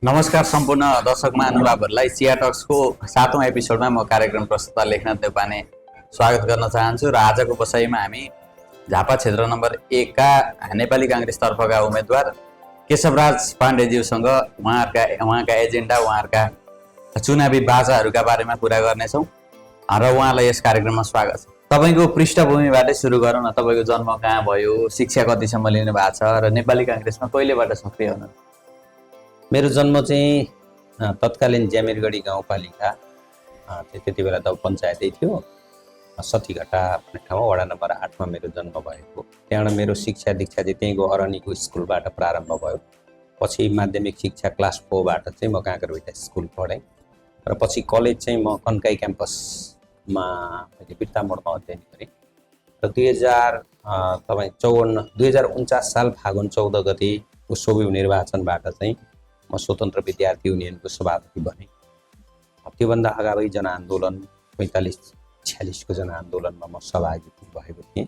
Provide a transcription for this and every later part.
नमस्कार सम्पूर्ण दर्शक महानुभावहरूलाई सिया टक्सको 7औं एपिसोडमा म कार्यक्रम प्रस्तुता लेखनाथ देवपाने स्वागत गर्न चाहन्छु र आजको बसाइमा हामी झापा क्षेत्र नम्बर 1 का नेपाली काङ्ग्रेसतर्फका उम्मेदवार केशवराज पाण्डेज्यूसँग उहाँका एजेन्डा उहाँहरूका चुनावी बाचाहरूका बारेमा कुरा गर्नेछौँ र उहाँलाई यस कार्यक्रममा स्वागत छ। तपाईँको पृष्ठभूमिबाटै सुरु गरौँ न। तपाईँको जन्म कहाँ भयो, शिक्षा कतिसम्म लिनु भएको छ र नेपाली काङ्ग्रेसमा कहिलेबाट सक्रिय हुनुहुन्छ? मेरो जन्म चाहिँ तत्कालीन ज्यामिरगढी गाउँपालिका त्यति बेला त पञ्चायतै थियो, सतीघटा भन्ने ठाउँमा वडा नम्बर 8मा मेरो जन्म भएको। त्यहाँबाट मेरो शिक्षा दीक्षा चाहिँ त्यहीँको अरनीको स्कुलबाट प्रारम्भ भयो। पछि माध्यमिक शिक्षा क्लास 4बाट चाहिँ म काँकरभिटा स्कुल पढेँ र पछि कलेज चाहिँ म कन्काई क्याम्पसमा मैले बिर्तामोडमा अध्ययन गरेँ र 2049 साल फागुन 14 गतिको सोभियत निर्वाचनबाट चाहिँ म स्वतन्त्र विद्यार्थी युनियनको सभापति बने। त्योभन्दा अगावै जनआन्दोलन 45-46को जनआन्दोलनमा म सहभागी भएको थिएँ।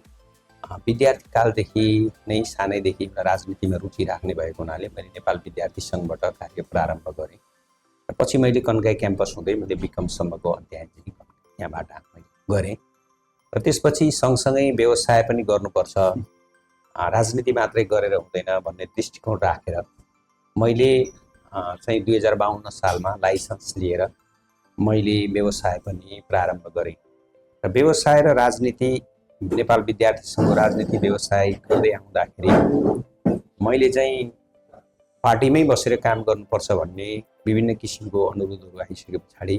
विद्यार्थी कालदेखि नै सानैदेखि राजनीतिमा रुचि राख्ने भएको हुनाले मैले नेपाल विद्यार्थी सङ्घबाट कार्य प्रारम्भ गरेँ र पछि मैले कन्काई क्याम्पस हुँदै मैले बिकमसम्मको अध्ययन चाहिँ यहाँबाट मैले गरेँ र त्यसपछि सँगसँगै व्यवसाय पनि गर्नुपर्छ, राजनीति मात्रै गरेर हुँदैन भन्ने दृष्टिकोण राखेर मैले चाहिँ 2052 सालमा लाइसेन्स लिएर मैले व्यवसाय पनि प्रारम्भ गरेँ र व्यवसाय र राजनीति नेपाल विद्यार्थी सङ्घको राजनीति व्यवसाय गर्दै आउँदाखेरि मैले चाहिँ पार्टीमै बसेर काम गर्नुपर्छ भन्ने विभिन्न किसिमको अनुरोधहरू आइसके पछाडि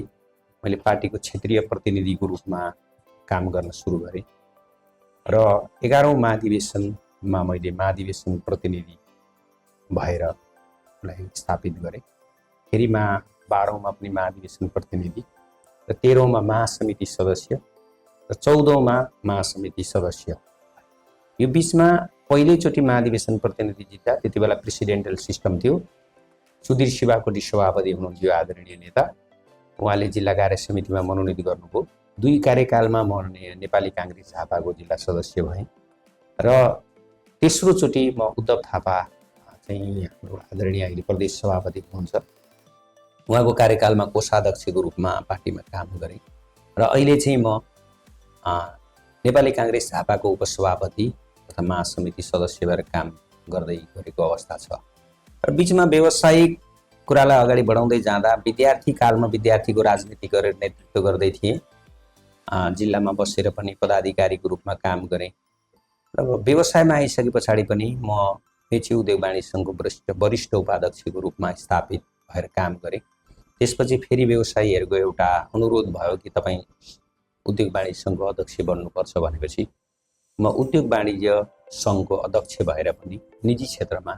मैले पार्टीको क्षेत्रीय प्रतिनिधिको रूपमा काम गर्न सुरु गरेँ र 11औं महाधिवेशनमा मैले महाधिवेशन प्रतिनिधि भएर स्थापित गरेँ। फेरि 12औंमा पनि महाधिवेशन प्रतिनिधि र 13औंमा महासमिति सदस्य र 14औंमा महासमिति सदस्य। यो बिचमा पहिलोचोटि महाधिवेशन प्रतिनिधि जित्दा त्यति बेला प्रेसिडेन्टल सिस्टम थियो। सुधीर शिवाकोटी सभापति हुनुहुन्थ्यो, आदरणीय नेता। उहाँले जिल्ला कार्य समितिमा मनोनित गर्नुभयो। 2 कार्यकालमा म नेपाली काङ्ग्रेस झापाको जिल्ला सदस्य भएँ र तेस्रोचोटि म उद्धव थापा चाहिँ हाम्रो आदरणीय अहिले प्रदेश सभापति हुनुहुन्छ, उहाँको कार्यकालमा कोषाध्यक्षको रूपमा पार्टीमा काम गरेँ र अहिले चाहिँ म नेपाली काङ्ग्रेस झापाको उपसभापति तथा महासमिति सदस्य भएर काम गर्दै गरेको अवस्था छ। र बिचमा व्यावसायिक कुरालाई अगाडि बढाउँदै जाँदा विद्यार्थी कालमा विद्यार्थीको राजनीति गरेर नेतृत्व गर्दै थिएँ। जिल्लामा बसेर पनि पदाधिकारीको रूपमा काम गरेँ र व्यवसायमा आइसके पछाडि पनि म मेची उद्योग वाणिज्य सङ्घको वरिष्ठ उपाध्यक्षको रूपमा स्थापित भएर काम गरेँ। त्यसपछि फेरि व्यवसायीहरूको एउटा अनुरोध भयो कि तपाईँ उद्योग वाणिज्य सङ्घको अध्यक्ष बन्नुपर्छ भनेपछि म उद्योग वाणिज्य सङ्घको अध्यक्ष भएर पनि निजी क्षेत्रमा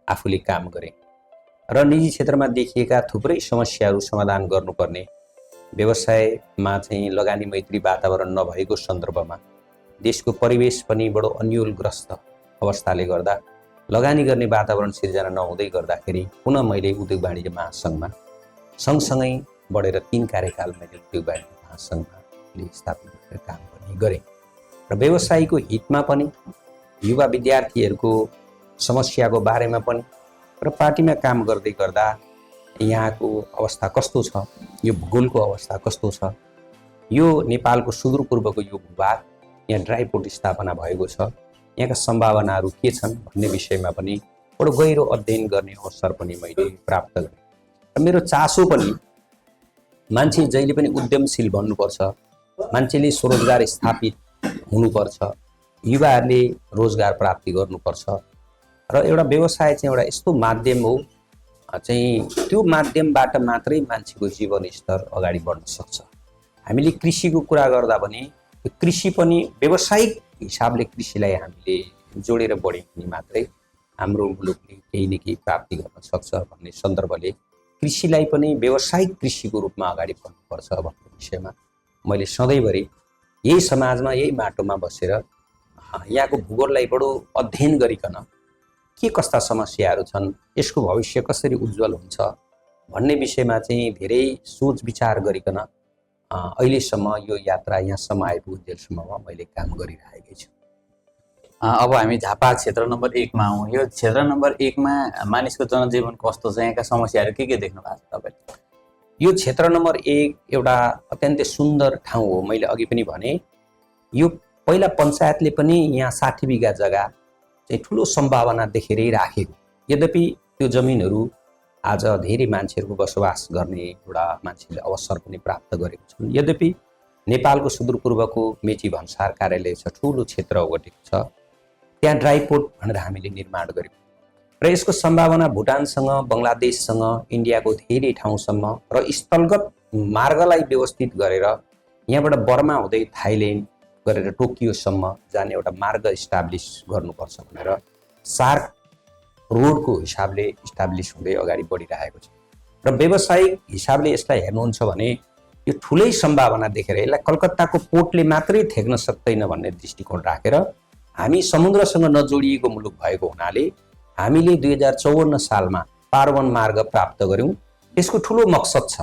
आफूले काम गरेँ र निजी क्षेत्रमा देखिएका थुप्रै समस्याहरू समाधान गर्नुपर्ने, व्यवसायमा चाहिँ लगानी मैत्री वातावरण नभएको सन्दर्भमा देशको परिवेश पनि बडो अन्योलग्रस्त अवस्थाले गर्दा लगानी गर्ने वातावरण सिर्जना नहुँदै गर्दाखेरि पुनः मैले उद्योग वाणिज्य महासङ्घमा सँगसँगै बढेर 3 कार्यकाल मैले उद्योग वाणिज्य महासङ्घमा स्थापित गरेर काम पनि गरेँ र व्यवसायीको हितमा पनि, युवा विद्यार्थीहरूको समस्याको बारेमा पनि र पार्टीमा काम गर्दै गर्दा यहाँको अवस्था कस्तो छ, यो भूगोलको अवस्था कस्तो छ, यो नेपालको सुदूरपूर्वको यो भूभाग, यहाँ ड्राइपोर्ट स्थापना भएको छ, यहाँका सम्भावनाहरू के छन् भन्ने विषयमा पनि बडो गहिरो अध्ययन गर्ने अवसर पनि मैले प्राप्त गरेँ। र मेरो चासो पनि मान्छे जहिले पनि उद्यमशील बन्नुपर्छ, मान्छेले स्वरोजगार स्थापित हुनुपर्छ, युवाहरूले रोजगार प्राप्ति गर्नुपर्छ र एउटा व्यवसाय चाहिँ एउटा यस्तो माध्यम हो चाहिँ त्यो माध्यमबाट मात्रै मान्छेको जीवन स्तर अगाडि बढ्न सक्छ। हामीले कृषिको कुरा गर्दा पनि कृषि पनि व्यावसायिक हिसाबले कृषिलाई हामीले जोडेर बढ्यौँ भने मात्रै हाम्रो मुलुकले केही न केही प्राप्ति गर्न सक्छ भन्ने सन्दर्भले कृषिलाई पनि व्यावसायिक कृषिको रूपमा अगाडि बढ्नुपर्छ भन्ने विषयमा मैले सधैँभरि यही समाजमा यही माटोमा बसेर यहाँको भूगोललाई बडो अध्ययन गरिकन के कस्ता समस्याहरू छन्, यसको भविष्य कसरी उज्जवल हुन्छ भन्ने विषयमा चाहिँ धेरै सोच विचार गरिकन अहिलेसम्म यो यात्रा यहाँसम्म आइपुगुन्जेलसम्ममा मैले काम गरिरहेकै छु। अब हामी झापा क्षेत्र नम्बर 1 मा हौँ। यो क्षेत्र नम्बर 1 मा मानिसको जनजीवन कस्तो छ, यहाँका समस्याहरू के देख्नु भएको छ तपाईँले? यो क्षेत्र नम्बर 1 एउटा अत्यन्तै सुन्दर ठाउँ हो। मैले अघि पनि भने यो पहिला पञ्चायतले पनि यहाँ 60 बिघा जग्गा चाहिँ ठुलो सम्भावना देखेरै राखेको। यद्यपि त्यो जमिनहरू आज धेरै मान्छेहरूको बसोबास गर्ने एउटा मान्छेले अवसर पनि प्राप्त गरेको छन्। यद्यपि नेपालको सुदूरपूर्वको मेची भन्सार कार्यालय छ, ठुलो क्षेत्र ओगटेको छ, त्यहाँ ड्राई पोर्ट भनेर हामीले निर्माण गर्यौँ र यसको सम्भावना भुटानसँग, बङ्गलादेशसँग, इन्डियाको धेरै ठाउँसम्म र स्थलगत मार्गलाई व्यवस्थित गरेर यहाँबाट बर्मा हुँदै थाइल्यान्ड गरेर टोकियोसम्म जाने एउटा मार्ग इस्टाब्लिस गर्नुपर्छ भनेर सार्क रोडको हिसाबले इस्टाब्लिस हुँदै अगाडि बढिरहेको छ र व्यावसायिक हिसाबले यसलाई हेर्नुहुन्छ भने यो ठुलै सम्भावना देखेर यसलाई कलकत्ताको पोर्टले मात्रै थेक्न सक्दैन भन्ने दृष्टिकोण राखेर हामी समुद्रसँग नजोडिएको मुलुक भएको हुनाले हामीले 2054 सालमा पारवन मार्ग प्राप्त गर्यौँ। यसको ठुलो मकसद छ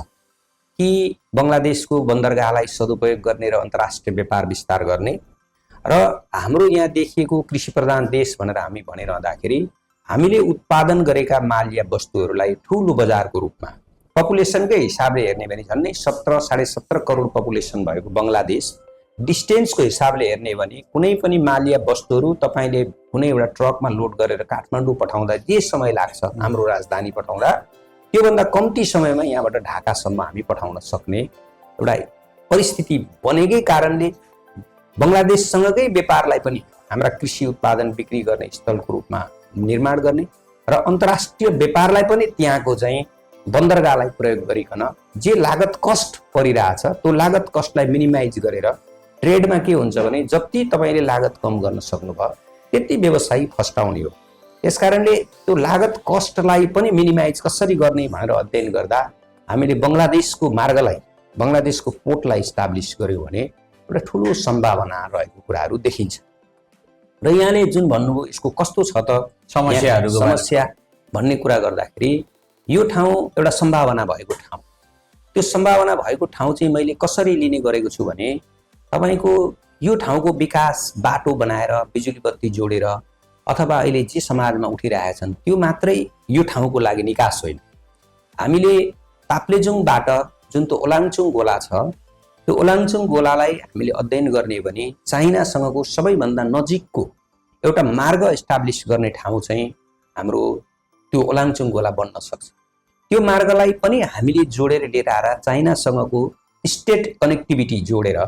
कि बङ्गलादेशको बन्दरगाहलाई सदुपयोग गर्ने र अन्तर्राष्ट्रिय व्यापार विस्तार गर्ने र हाम्रो यहाँ देखिएको कृषि प्रधान देश भनेर हामी भनिरहँदाखेरि हामीले उत्पादन गरेका माल या वस्तुहरूलाई ठुलो बजारको रूपमा पपुलेसनकै हिसाबले हेर्ने भने झन्डै 17-17.5 करोड पपुलेसन भएको बङ्गलादेश, डिस्टेन्सको हिसाबले हेर्ने भने कुनै पनि माल या वस्तुहरू तपाईँले कुनै एउटा ट्रकमा लोड गरेर काठमाडौँ पठाउँदा जे समय लाग्छ हाम्रो राजधानी पठाउँदा त्योभन्दा कम्ती समयमा यहाँबाट ढाकासम्म हामी पठाउन सक्ने एउटा परिस्थिति बनेकै कारणले बङ्गलादेशसँगकै व्यापारलाई पनि हाम्रा कृषि उत्पादन बिक्री गर्ने स्थलको रूपमा निर्माण गर्ने र अन्तर्राष्ट्रिय व्यापारलाई पनि त्यहाँको चाहिँ बन्दरगाहलाई प्रयोग गरिकन जे लागत कस्ट परिरहेछ त्यो लागत कस्टलाई मिनिमाइज गरेर ट्रेडमा के हुन्छ भने जति तपाईँले लागत कम गर्न सक्नुभयो त्यति व्यवसायी फस्टाउने हो। यसकारणले त्यो लागत कस्टलाई पनि मिनिमाइज कसरी गर्ने भनेर अध्ययन गर्दा हामीले बङ्गलादेशको मार्गलाई, बङ्गलादेशको पोर्टलाई इस्टाब्लिस गर्यौँ भने एउटा ठुलो सम्भावना रहेको कुराहरू देखिन्छ। र यहाँले जुन भन्नुभयो यसको कस्तो छ त समस्या भन्ने कुरा गर्दाखेरि यो ठाउँ एउटा सम्भावना भएको ठाउँ। त्यो सम्भावना भएको ठाउँ चाहिँ मैले कसरी लिने गरेको छु भने तपाईँको यो ठाउँको विकास बाटो बनाएर बिजुली बत्ती जोडेर अथवा अहिले जे समाजमा उठिरहेछन् त्यो मात्रै यो ठाउँको लागि निकास होइन। हामीले ताप्लेजुङबाट जुन त्यो ओलाङचुङ गोला छ त्यो ओलाङचुङ गोलालाई हामीले अध्ययन गर्ने भने चाइनासँगको सबैभन्दा नजिकको एउटा मार्ग इस्टाब्लिस गर्ने ठाउँ चाहिँ हाम्रो त्यो ओलाङचुङ गोला बन्न सक्छ। त्यो मार्गलाई पनि हामीले जोडेर लिएर आएर चाइनासँगको स्टेट कनेक्टिभिटी जोडेर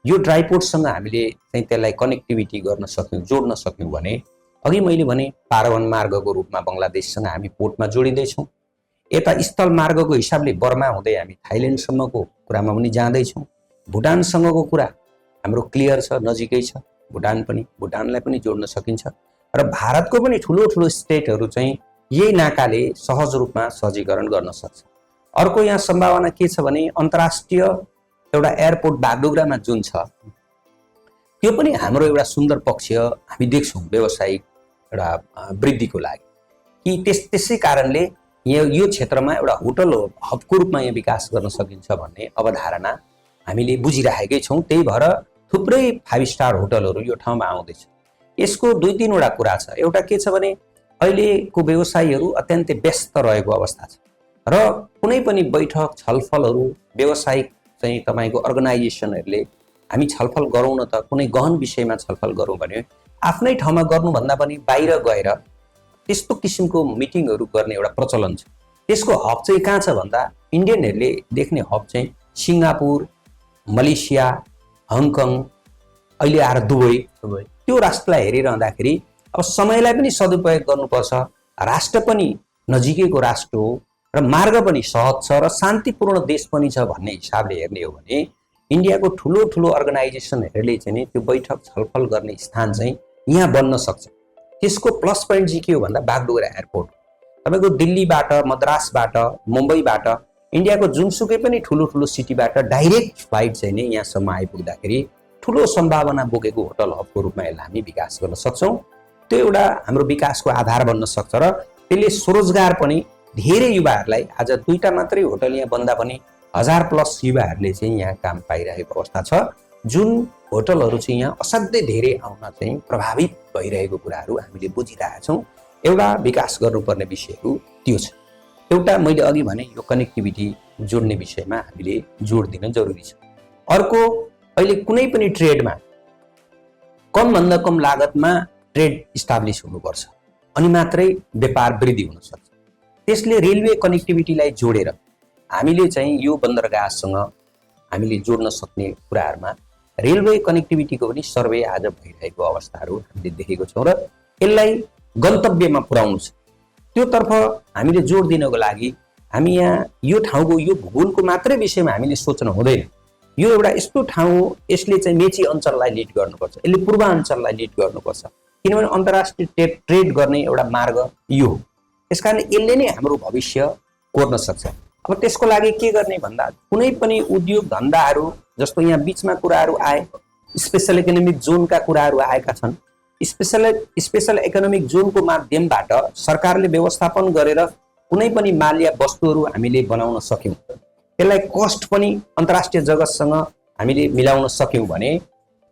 यो ड्राइपोर्टसँग हामीले चाहिँ त्यसलाई कनेक्टिभिटी गर्न सक्यौँ, जोड्न सक्यौँ भने अघि मैले भने पारवन मार्गको रूपमा बङ्गलादेशसँग हामी पोर्टमा जोडिँदैछौँ। यता स्थल मार्गको हिसाबले बर्मा हुँदै हामी थाइल्यान्डसम्मको कुरामा पनि जाँदैछौँ। भुटानसँगको कुरा हाम्रो क्लियर छ, नजिकै छ भुटान पनि, भुटानलाई पनि जोड्न सकिन्छ र भारतको पनि ठुलो ठुलो स्टेटहरू चाहिँ यही नाकाले सहज रूपमा सहजीकरण गर्न सक्छ। अर्को यहाँ सम्भावना के छ भने अन्तर्राष्ट्रिय एउटा एयरपोर्ट बागडोग्रामा जुन छ त्यो पनि हाम्रो एउटा सुन्दर पक्ष हामी देख्छौँ व्यावसायिक एउटा वृद्धिको लागि कि त्यसै कारणले यो क्षेत्रमा एउटा होटल हबको रूपमा यहाँ विकास गर्न सकिन्छ भन्ने अवधारणा हामीले बुझिराखेकै छौँ। त्यही भएर थुप्रै 5 स्टार होटलहरू यो ठाउँमा आउँदैछ। यसको 2-3 वटा कुरा छ। एउटा के छ भने अहिलेको व्यवसायीहरू अत्यन्तै व्यस्त रहेको अवस्था छ र कुनै पनि बैठक छलफलहरू व्यावसायिक चाहिँ तपाईँको अर्गनाइजेसनहरूले हामी छलफल गरौँ न त कुनै गहन विषयमा छलफल गरौँ भने आफ्नै ठाउँमा गर्नुभन्दा पनि बाहिर गएर त्यस्तो किसिमको मिटिङहरू गर्ने एउटा प्रचलन छ। त्यसको हब चाहिँ कहाँ छ भन्दा इन्डियनहरूले देख्ने हब चाहिँ सिङ्गापुर, मलेसिया, हङकङ, अहिले आएर दुबई, त्यो राष्ट्रलाई हेरिरहँदाखेरि अब समयलाई पनि सदुपयोग गर्नुपर्छ। राष्ट्र पनि नजिकैको राष्ट्र हो र मार्ग पनि सहज छ र शान्तिपूर्ण देश पनि छ भन्ने हिसाबले हेर्ने हो भने इन्डियाको ठुलो ठुलो अर्गनाइजेसनहरूले चाहिँ त्यो बैठक छलफल गर्ने स्थान चाहिँ यहाँ बन्न सक्छ। त्यसको प्लस पोइन्ट चाहिँ के हो भन्दा बागडोग्रा एयरपोर्ट तपाईँको दिल्लीबाट, मद्रासबाट, मुम्बईबाट इन्डियाको जुनसुकै पनि ठुलो ठुलो सिटीबाट डाइरेक्ट फ्लाइट चाहिँ नि यहाँसम्म आइपुग्दाखेरि ठुलो सम्भावना बोकेको होटल हबको रूपमा यसलाई हामी विकास गर्न सक्छौँ। त्यो एउटा हाम्रो विकासको आधार बन्न सक्छ र त्यसले स्वरोजगार पनि धेरै युवाहरूलाई आज 2टा मात्रै होटल यहाँ बन्दा पनि 1000+ युवाहरूले चाहिँ यहाँ काम पाइरहेको अवस्था छ जुन होटलहरू चाहिँ यहाँ असाध्यै धेरै आउन चाहिँ प्रभावित भइरहेको कुराहरू हामीले बुझिरहेका छौँ। एउटा विकास गर्नुपर्ने विषयहरू त्यो छ। एउटा मैले अघि भने यो कनेक्टिभिटी जोड्ने विषयमा हामीले जोड दिन जरुरी छ। अर्को, अहिले कुनै पनि ट्रेडमा कमभन्दा कम लागतमा ट्रेड इस्टाब्लिस हुनुपर्छ अनि मात्रै व्यापार वृद्धि हुन सक्छ। त्यसले रेलवे कनेक्टिभिटीलाई जोडेर हामीले चाहिँ यो बन्दरगाहसँग हामीले जोड्न सक्ने कुराहरूमा रेलवे कनेक्टिभिटीको पनि सर्वे आज भइरहेको अवस्थाहरू हामीले देखेको छौँ र यसलाई गन्तव्यमा पुर्याउनु छ। त्योतर्फ हामीले जोड दिनको लागि हामी यहाँ यो ठाउँको यो भूगोलको मात्रै विषयमा हामीले सोच्न हुँदैन। यो एउटा यस्तो ठाउँ हो, यसले चाहिँ मेची अञ्चललाई लिड गर्नुपर्छ, यसले पूर्वाञ्चललाई लिड गर्नुपर्छ, किनभने अन्तर्राष्ट्रिय ट्रेड गर्ने एउटा मार्ग यो हो। त्यसकारण यसले नै हाम्रो भविष्य कोर्न सक्छ। अब त्यसको लागि के गर्ने भन्दा कुनै पनि उद्योग धन्दाहरू जस्तो यहाँ बिचमा कुराहरू आए, स्पेसल इकोनोमिक जोनका कुराहरू आएका छन्। स्पेसल इकोनोमिक जोनको माध्यमबाट सरकारले व्यवस्थापन गरेर कुनै पनि माल्य वस्तुहरू हामीले बनाउन सक्यौँ, त्यसलाई कस्ट पनि अन्तर्राष्ट्रिय जगतसँग हामीले मिलाउन सक्यौँ भने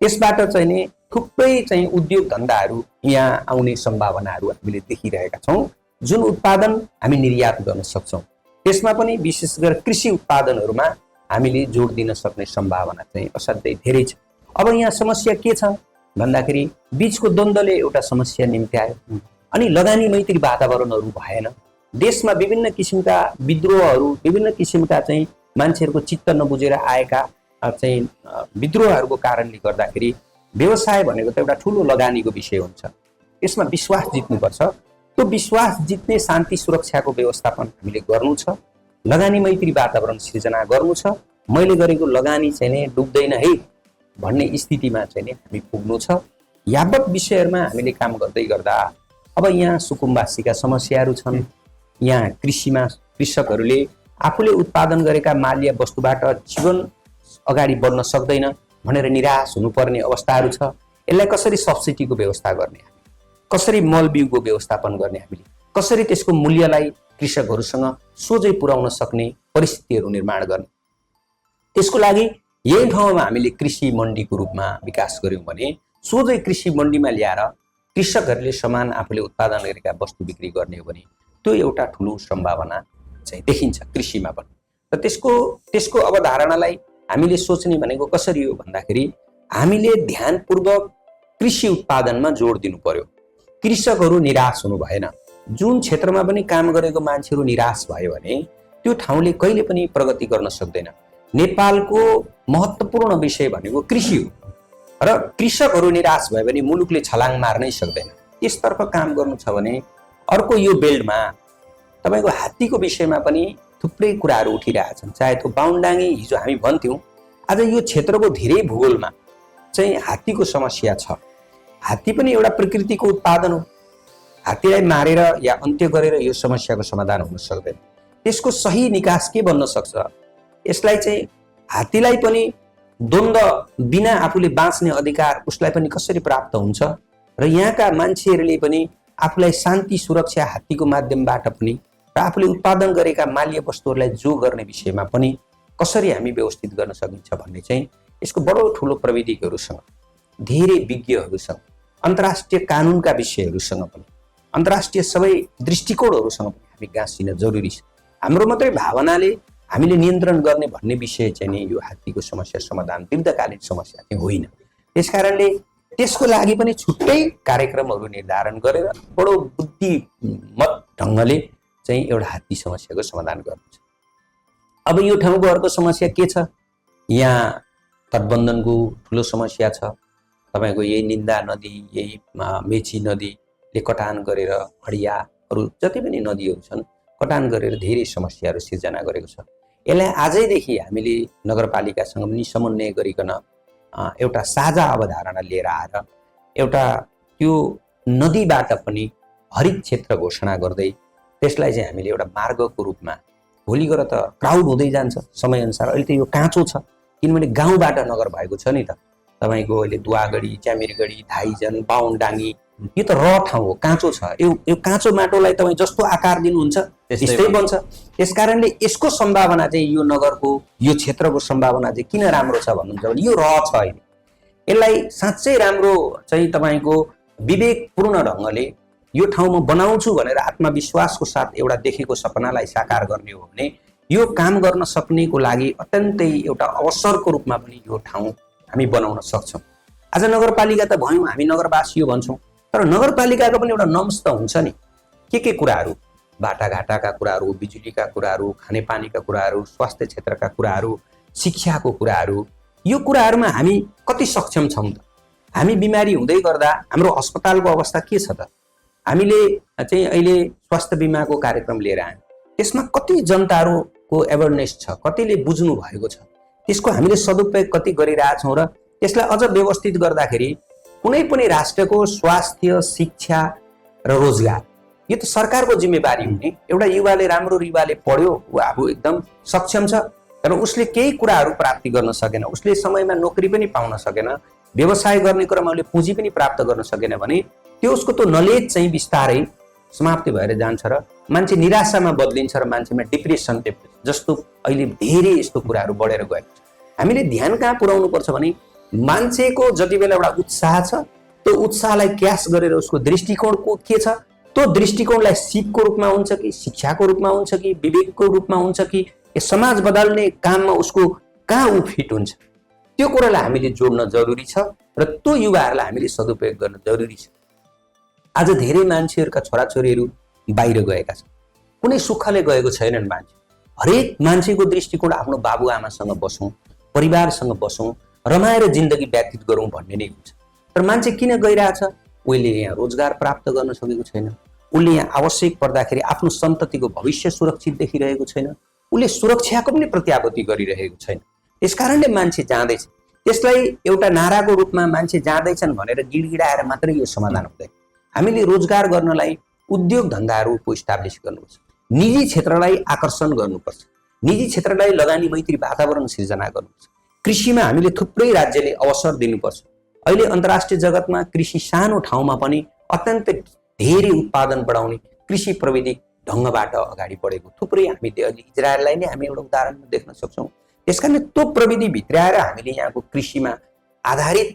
त्यसबाट चाहिँ नि थुप्रै चाहिँ उद्योग धन्दाहरू यहाँ आउने सम्भावनाहरू हामीले देखिरहेका छौँ, जुन उत्पादन हामी निर्यात गर्न सक्छौँ। त्यसमा पनि विशेष गरेर कृषि उत्पादनहरूमा हामीले जोड दिन सक्ने सम्भावना चाहिँ असाध्यै धेरै छ। अब यहाँ समस्या के छ भन्दाखेरि बीचको द्वन्द्वले एउटा समस्या निम्त्यायो अनि लगानी मैत्री वातावरणहरू भएन। देशमा विभिन्न किसिमका विद्रोहहरू, विभिन्न किसिमका चाहिँ मान्छेहरूको चित्त नबुझेर आएका चाहिँ विद्रोहहरूको कारणले गर्दाखेरि व्यवसाय भनेको त एउटा ठुलो लगानीको विषय हुन्छ। यसमा विश्वास जित्नुपर्छ। त्यो विश्वास जित्ने शान्ति सुरक्षाको व्यवस्थापन हामीले गर्नु छ, लगानी मैत्री वातावरण सिर्जना गर्नु छ। मैले गरेको लगानी चाहिँ नि डुब्दैन है भन्ने स्थितिमा चाहिँ नि हामी पुग्नु छ। यावत विषयहरूमा हामीले काम गर्दै गर्दा अब यहाँ सुकुम्बासीका समस्याहरू छन्। यहाँ कृषिमा कृषकहरूले आफूले उत्पादन गरेका माल्य वस्तुबाट जीवन अगाडि बढ्न सक्दैन भनेर निराश हुनुपर्ने अवस्थाहरू छ। यसलाई कसरी सब्सिडीको व्यवस्था गर्ने, कसरी मल बिउको व्यवस्थापन गर्ने, हामीले कसरी त्यसको मूल्यलाई कृषकहरूसँग सोझै पुर्याउन सक्ने परिस्थितिहरू निर्माण गर्ने, त्यसको लागि यही ठाउँमा हामीले कृषि मण्डीको रूपमा विकास गर्यौँ भने सोझै कृषि मण्डीमा ल्याएर कृषकहरूले समान आफूले उत्पादन गरेका वस्तु बिक्री गर्ने हो भने त्यो एउटा ठुलो सम्भावना चाहिँ देखिन्छ कृषिमा पनि। र त्यसको अवधारणालाई हामीले सोच्ने भनेको कसरी हो भन्दाखेरि हामीले ध्यानपूर्वक कृषि उत्पादनमा जोड दिनु पर्यो। कृषकहरू निराश हुनु भएन। जुन क्षेत्रमा पनि काम गरेको मान्छेहरू निराश भयो भने त्यो ठाउँले कहिले पनि प्रगति गर्न सक्दैन। नेपालको महत्त्वपूर्ण विषय भनेको कृषि हो र कृषकहरू निराश भयो भने मुलुकले छलाङ मार्नै सक्दैन। यसतर्फ काम गर्नु छ भने अर्को यो बेल्टमा तपाईँको हात्तीको विषयमा पनि थुप्रै कुराहरू उठिरहेछन्। चाहे त्यो बाहुनडाङ्गी हिजो हामी भन्थ्यौँ, आज यो क्षेत्रको धेरै भूगोलमा चाहिँ हात्तीको समस्या छ। हात्ती पनि एउटा प्रकृतिको उत्पादन हो। हात्तीलाई मारेर या अन्त्य गरेर यो समस्याको समाधान हुन सक्दैन। त्यसको सही निकास के बन्न सक्छ, यसलाई चाहिँ हात्तीलाई पनि द्वन्द्व बिना आफूले बाँच्ने अधिकार उसलाई पनि कसरी प्राप्त हुन्छ र यहाँका मान्छेहरूले पनि आफूलाई शान्ति सुरक्षा हात्तीको माध्यमबाट पनि र आफूले उत्पादन गरेका माल्य वस्तुहरूलाई जो गर्ने विषयमा पनि कसरी हामी व्यवस्थित गर्न सकिन्छ भन्ने चाहिँ यसको बडो ठुलो प्रविधिहरूसँग, धेरै विज्ञहरूसँग, अन्तर्राष्ट्रिय कानुनका विषयहरूसँग पनि, अन्तर्राष्ट्रिय सबै दृष्टिकोणहरूसँग पनि हामी गाँसिन जरुरी छ। हाम्रो मात्रै भावनाले हामीले नियन्त्रण गर्ने भन्ने विषय चाहिँ नि यो हात्तीको समस्या समाधान दीर्घकालीन समस्या चाहिँ होइन। त्यसकारणले त्यसको लागि पनि छुट्टै कार्यक्रमहरू निर्धारण गरेर बडो बुद्धिमत ढङ्गले चाहिँ एउटा हात्ती समस्याको समाधान गर्नु छ। अब यो ठाउँको अर्को समस्या के छ, यहाँ तटबन्धनको ठुलो समस्या छ। तपाईँको यही निन्दा नदी, यही मेची नदीले कटान गरेर हडियाहरू जति पनि नदीहरू छन् कटान गरेर धेरै समस्याहरू सिर्जना गरेको छ। यसलाई आजैदेखि हामीले नगरपालिकासँग पनि समन्वय गरिकन एउटा साझा अवधारणा लिएर आएर एउटा त्यो नदीबाट पनि हरित क्षेत्र घोषणा गर्दै त्यसलाई चाहिँ हामीले एउटा मार्गको रूपमा, भोलि गएर त क्राउड हुँदै जान्छ समयअनुसार। अहिले त यो काँचो छ किनभने गाउँबाट नगर भएको छ नि त। तपाईँको अहिले दुवागढी, च्यामिरगढी, धाइजन, बाहुनडाङ्गी यो त र ठाउँ हो, काँचो छ। यो काँचो माटोलाई तपाईँ जस्तो आकार दिनुहुन्छ त्यस्तै बन्छ। त्यसकारणले यसको सम्भावना चाहिँ यो नगरको यो क्षेत्रको सम्भावना चाहिँ किन राम्रो छ भन्नुहुन्छ भने यो र छ अहिले। यसलाई साँच्चै राम्रो चाहिँ तपाईँको विवेकपूर्ण ढङ्गले यो ठाउँमा बनाउँछु भनेर आत्मविश्वासको साथ एउटा देखेको सपनालाई साकार गर्ने हो भने यो काम गर्न सक्नेको लागि अत्यन्तै एउटा अवसरको रूपमा पनि यो ठाउँ हामी बनाउन सक्छौँ। आज नगरपालिका त भयौँ, हामी नगरवासी हो भन्छौँ, तर नगरपालिकाको पनि एउटा नम्स त हुन्छ नि। के कुराहरू, बाटाघाटाका कुराहरू, बिजुलीका कुराहरू, खानेपानीका कुराहरू, स्वास्थ्य क्षेत्रका कुराहरू, शिक्षाको कुराहरू, यो कुराहरूमा हामी कति सक्षम छौँ त? हामी बिमारी हुँदै गर्दा हाम्रो अस्पतालको अवस्था के छ त? हामीले चाहिँ अहिले स्वास्थ्य बिमाको कार्यक्रम लिएर आयौँ, त्यसमा कति जनताहरूको एवेरनेस छ, कतिले बुझ्नु भएको छ, त्यसको हामीले सदुपयोग कति गरिरहेछौँ र त्यसलाई अझ व्यवस्थित गर्दाखेरि कुनै पनि राष्ट्रको स्वास्थ्य, शिक्षा र रोजगार यो त सरकारको जिम्मेवारी हुने। एउटा युवाले, राम्रो युवाले पढ्यो, ऊ आफू एकदम सक्षम छ, तर उसले केही कुराहरू प्राप्ति गर्न सकेन, उसले समयमा नोकरी पनि पाउन सकेन, व्यवसाय गर्ने क्रममा उसले पुँजी पनि प्राप्त गर्न सकेन भने त्यो उसको त नलेज चाहिँ बिस्तारै समाप्ति भएर जान्छ र मान्छे निराशामा बदलिन्छ र मान्छेमा डिप्रेसन जस्तो अहिले धेरै यस्तो कुराहरू बढेर गएको छ। हामीले ध्यान कहाँ पुर्याउनु पर्छ भने मान्छेको जति बेला एउटा उत्साह छ, त्यो उत्साहलाई क्यास गरेर उसको दृष्टिकोण के छ, त्यो दृष्टिकोणलाई सिपको रूपमा हुन्छ कि शिक्षाको रूपमा हुन्छ कि विवेकको रूपमा हुन्छ कि यो समाज बदल्ने काममा उसको कहाँ ऊ फिट हुन्छ, त्यो कुरालाई हामीले जोड्न जरुरी छ र त्यो युवाहरूलाई हामीले सदुपयोग गर्न जरुरी छ। आज धेरै मान्छेहरूका छोराछोरीहरू बाहिर गएका छन्, कुनै सुखले गएको छैनन् मान्छे। हरेक मान्छेको दृष्टिकोण आफ्नो बाबुआमासँग बसौँ, परिवारसँग बसौँ, रमाएर जिन्दगी व्यतीत गरौँ भन्ने नै हुन्छ। तर मान्छे किन गइरहेछ? उसले यहाँ रोजगार प्राप्त गर्न सकेको छैन, उसले यहाँ आवश्यक पर्दाखेरि आफ्नो सन्ततिको भविष्य सुरक्षित देखिरहेको छैन, उसले सुरक्षाको पनि प्रत्याभूति गरिरहेको छैन। त्यसकारणले मान्छे जाँदैछ। त्यसलाई एउटा नाराको रूपमा मान्छे जाँदैछन् भनेर गिडगिडाएर मात्रै यो समाधान हुँदैन। हामीले रोजगार गर्नलाई उद्योग धन्दाहरूको इस्टाब्लिस गर्नुपर्छ, निजी क्षेत्रलाई आकर्षण गर्नुपर्छ, निजी क्षेत्रलाई लगानी मैत्री वातावरण सिर्जना गर्नुपर्छ। कृषिमा हामीले थुप्रै राज्यले अवसर दिनुपर्छ। अहिले अन्तर्राष्ट्रिय जगतमा कृषि सानो ठाउँमा पनि अत्यन्त धेरै उत्पादन बढाउने कृषि प्रविधि ढङ्गबाट अगाडि बढेको थुप्रै हामी इजरायललाई नै हामी एउटा उदाहरणमा देख्न सक्छौँ। त्यसकारण त्यो प्रविधि भित्राएर हामीले यहाँको कृषिमा आधारित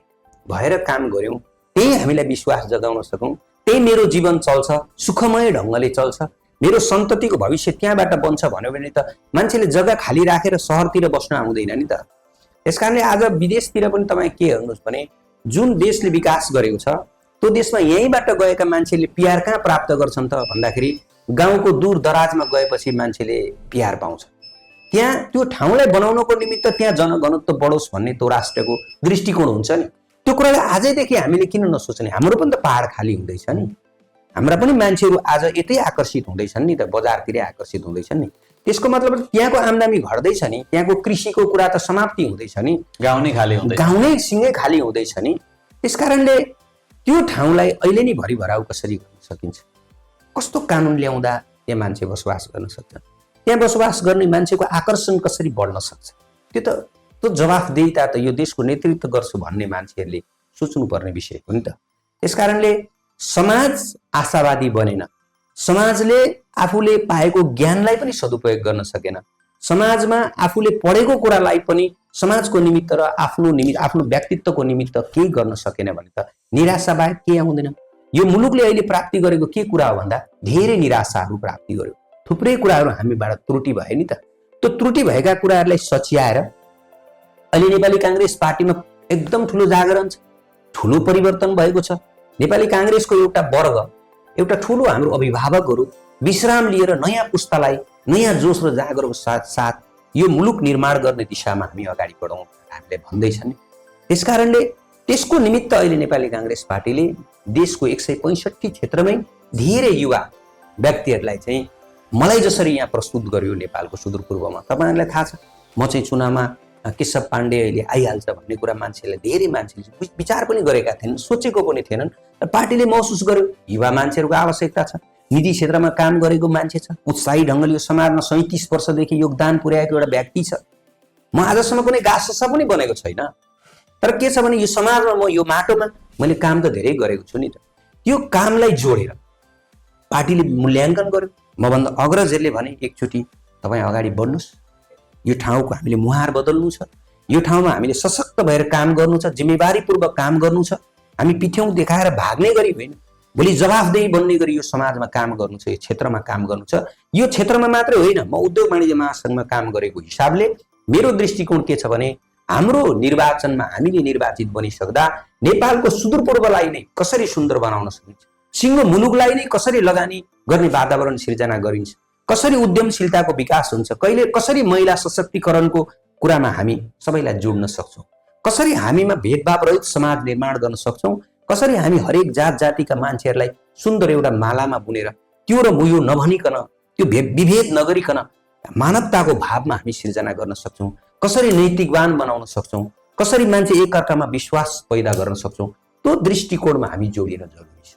भएर काम गऱ्यौँ, त्यही हामीलाई विश्वास जगाउन सकौँ, त्यही मेरो जीवन चल्छ, सुखमय ढङ्गले चल्छ, मेरो सन्ततिको भविष्य त्यहाँबाट बन्छ भन्यो भने त मान्छेले जग्गा खाली राखेर सहरतिर बस्न आउँदैन नि त। त्यसकारणले आज विदेशतिर पनि तपाईँ के हेर्नुहोस् भने जुन देशले विकास गरेको छ त्यो देशमा यहीँबाट गएका मान्छेले पिआर कहाँ प्राप्त गर्छन् त भन्दाखेरि गाउँको दूर दराजमा गएपछि मान्छेले पिआर पाउँछ। त्यहाँ त्यो ठाउँलाई बनाउनको निमित्त त्यहाँ जनघनत्व बढोस् भन्ने त्यो राष्ट्रको दृष्टिकोण हुन्छ नि। त्यो कुरालाई आजैदेखि हामीले किन नसोच्ने? हाम्रो पनि त पहाड खाली हुँदैछ नि, हाम्रा पनि मान्छेहरू आज यतै आकर्षित हुँदैछन् नि त, बजारतिरै आकर्षित हुँदैछन् नि। त्यसको मतलब त्यहाँको आम्दानी घट्दैछ नि, त्यहाँको कृषिको कुरा त समाप्ति हुँदैछ नि, गाउँ नै सिँगै खाली हुँदैछ नि। त्यसकारणले त्यो ठाउँलाई अहिले नै भरिभराउ कसरी गर्न सकिन्छ? कस्तो कानुन ल्याउँदा त्यहाँ मान्छे बसोबास गर्न सक्छ? त्यहाँ बसोबास गर्ने मान्छेको आकर्षण कसरी बढ्न सक्छ? त्यो जवाफदेहिता त यो देशको नेतृत्व गर्छु भन्ने मान्छेहरूले सोच्नुपर्ने विषय हो नि त। त्यसकारणले समाज आशावादी बनेन, समाजले आफूले पाएको ज्ञानलाई पनि सदुपयोग गर्न सकेन, समाजमा आफूले पढेको कुरालाई पनि समाजको निमित्त र आफ्नो व्यक्तित्वको निमित्त केही गर्न सकेन भने त निराशा बाहेक केही आउँदैन। यो मुलुकले अहिले प्राप्ति गरेको के कुरा हो भन्दा धेरै निराशाहरू प्राप्ति गर्यो, थुप्रै कुराहरू हामीबाट त्रुटि भयो नि त। त्यो त्रुटि भएका कुराहरूलाई सच्याएर अहिले नेपाली काङ्ग्रेस पार्टीमा एकदम ठुलो जागरण छ, ठुलो परिवर्तन भएको छ। नेपाली काङ्ग्रेसको एउटा वर्ग, एउटा ठुलो हाम्रो अभिभावकहरू विश्राम लिएर नयाँ पुस्तालाई नयाँ जोस र जागरको साथ यो मुलुक निर्माण गर्ने दिशामा हामी अगाडि बढौँ हामीले भन्दैछन्। त्यसकारणले त्यसको निमित्त अहिले नेपाली काङ्ग्रेस पार्टीले देशको 165 क्षेत्रमै धेरै युवा व्यक्तिहरूलाई चाहिँ मलाई जसरी यहाँ प्रस्तुत गर्यो नेपालको सुदूरपूर्वमा, तपाईँहरूलाई थाहा छ म चाहिँ चुनावमा केशव पाण्डे अहिले आइहाल्छ भन्ने कुरा मान्छेले, धेरै मान्छेले विचार पनि गरेका थिएनन्, सोचेको पनि थिएनन्। पार्टीले महसुस गर्यो युवा मान्छेहरूको आवश्यकता छ, निजी क्षेत्रमा काम गरेको मान्छे छ, उत्साही ढङ्गले यो समाजमा 37 वर्षदेखि योगदान पुर्याएको एउटा व्यक्ति छ। म आजसम्म कुनै गाससा पनि बनेको छैन, तर के छ भने यो समाजमा म यो माटोमा मैले काम त धेरै गरेको छु नि त। त्यो कामलाई जोडेर पार्टीले मूल्याङ्कन गर्यो। मभन्दा अग्रजहरूले भने एकचोटि तपाईँ अगाडि बढ्नुहोस्, यो ठाउँको हामीले मुहार बदल्नु छ, यो ठाउँमा हामीले सशक्त भएर काम गर्नु छ, जिम्मेवारीपूर्वक काम गर्नु छ। हामी पिठ्यौँ देखाएर भाग्ने गरी होइन, भोलि जवाफदेही बन्ने गरी यो समाजमा काम गर्नु छ, यो क्षेत्रमा काम गर्नु छ। यो क्षेत्रमा मात्रै होइन, म उद्योग वाणिज्य महासङ्घमा काम गरेको हिसाबले मेरो दृष्टिकोण के छ भने हाम्रो निर्वाचनमा हामीले निर्वाचित बनिसक्दा नेपालको सुदूरपूर्वलाई नै कसरी सुन्दर बनाउन सकिन्छ, सिङ्गो मुलुकलाई नै कसरी लगानी गर्ने वातावरण सिर्जना गरिन्छ, कसरी उद्यमशीलताको विकास हुन्छ, कहिले कसरी महिला सशक्तिकरणको कुरामा हामी सबैलाई जोड्न सक्छौँ, कसरी हामीमा भेदभाव रहित समाज निर्माण गर्न सक्छौँ, कसरी हामी हरेक जात जातिका मान्छेहरूलाई सुन्दर एउटा मालामा बुनेर त्यो र मुयो नभनिकन त्यो विभेद नगरिकन मानवताको भावमा हामी सिर्जना गर्न सक्छौँ, कसरी नैतिकवान बनाउन सक्छौँ, कसरी मान्छे एकअर्कामा विश्वास पैदा गर्न सक्छौँ, त्यो दृष्टिकोणमा हामी जोडिन जरुरी छ।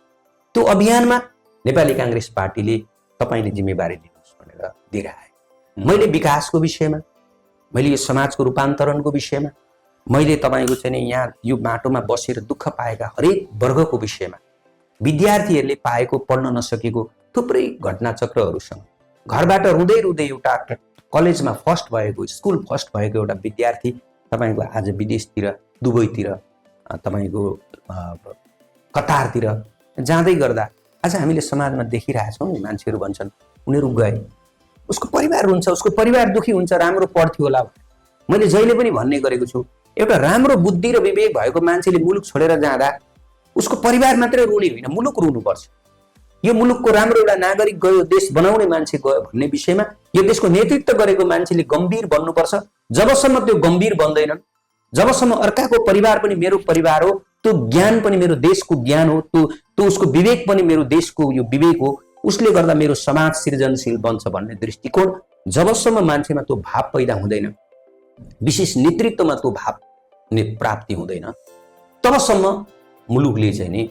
त्यो अभियानमा नेपाली काङ्ग्रेस पार्टीले तपाईँले जिम्मेवारी लिनुहोस् भनेर दिएर आए। मैले विकासको विषयमा, मैले यो समाजको रूपान्तरणको विषयमा, मैले तपाईँको चाहिँ यहाँ यो माटोमा बसेर दुःख पाएका हरेक वर्गको विषयमा, विद्यार्थीहरूले पाएको पढ्न नसकेको थुप्रै घटनाचक्रहरूसँग, घरबाट रुँदै रुँदै एउटा कलेजमा फर्स्ट भएको, स्कुल फर्स्ट भएको एउटा विद्यार्थी तपाईँको आज विदेशतिर, दुबईतिर, तपाईँको कतारतिर जाँदै गर्दा आज हामीले समाजमा देखिरहेछौँ नि, मान्छेहरू भन्छन् उनीहरू गए, उसको परिवार हुन्छ, उसको परिवार दुखी हुन्छ, राम्रो पढ्थ्यो होला। मैले जहिले पनि भन्ने गरेको छु, एउटा राम्रो बुद्धि र विवेक भएको मान्छेले मुलुक छोडेर जाँदा उसको परिवार मात्रै रुने होइन, मुलुक रुनुपर्छ। यो मुलुकको राम्रो एउटा नागरिक गयो, देश बनाउने मान्छे गयो भन्ने विषयमा यो देशको नेतृत्व गरेको मान्छेले गम्भीर बन्नुपर्छ। जबसम्म त्यो गम्भीर बन्दैनन्, जबसम्म अर्काको परिवार पनि मेरो परिवार हो, त्यो ज्ञान पनि मेरो देशको ज्ञान हो, त्यो उसको विवेक पनि मेरो देशको यो विवेक हो, उसले गर्दा मेरो समाज सृजनशील बन्छ भन्ने दृष्टिकोण जबसम्म मान्छेमा त्यो भाव पैदा हुँदैन, विशेष नेतृत्वमा त्यो भाव प्राप्ति हुँदैन, तबसम्म मुलुकले चाहिँ नि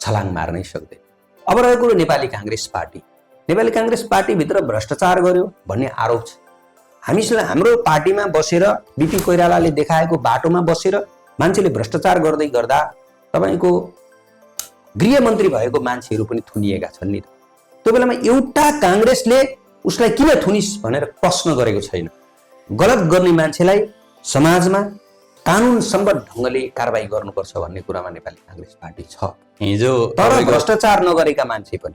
छलाङ मार्नै सक्दैन। अब रहेको कुरो नेपाली काङ्ग्रेस पार्टी, नेपाली काङ्ग्रेस पार्टीभित्र भ्रष्टाचार गर्यो भन्ने आरोप छ। हामीलाई हाम्रो पार्टीमा बसेर बिपी कोइरालाले देखाएको बाटोमा बसेर मान्छेले भ्रष्टाचार गर्दै गर्दा तपाईँको गृहमन्त्री भएको मान्छेहरू पनि थुनिएका छन् नि। त्यो बेलामा एउटा काङ्ग्रेसले उसलाई किन थुनिस् भनेर प्रश्न गरेको छैन। गलत गर्ने मान्छेलाई समाजमा कानुन सम्बद्ध ढङ्गले कारबाही गर्नुपर्छ भन्ने कुरामा नेपाली काङ्ग्रेस पार्टी छ। हिजो तर भ्रष्टाचार नगरेका मान्छे पनि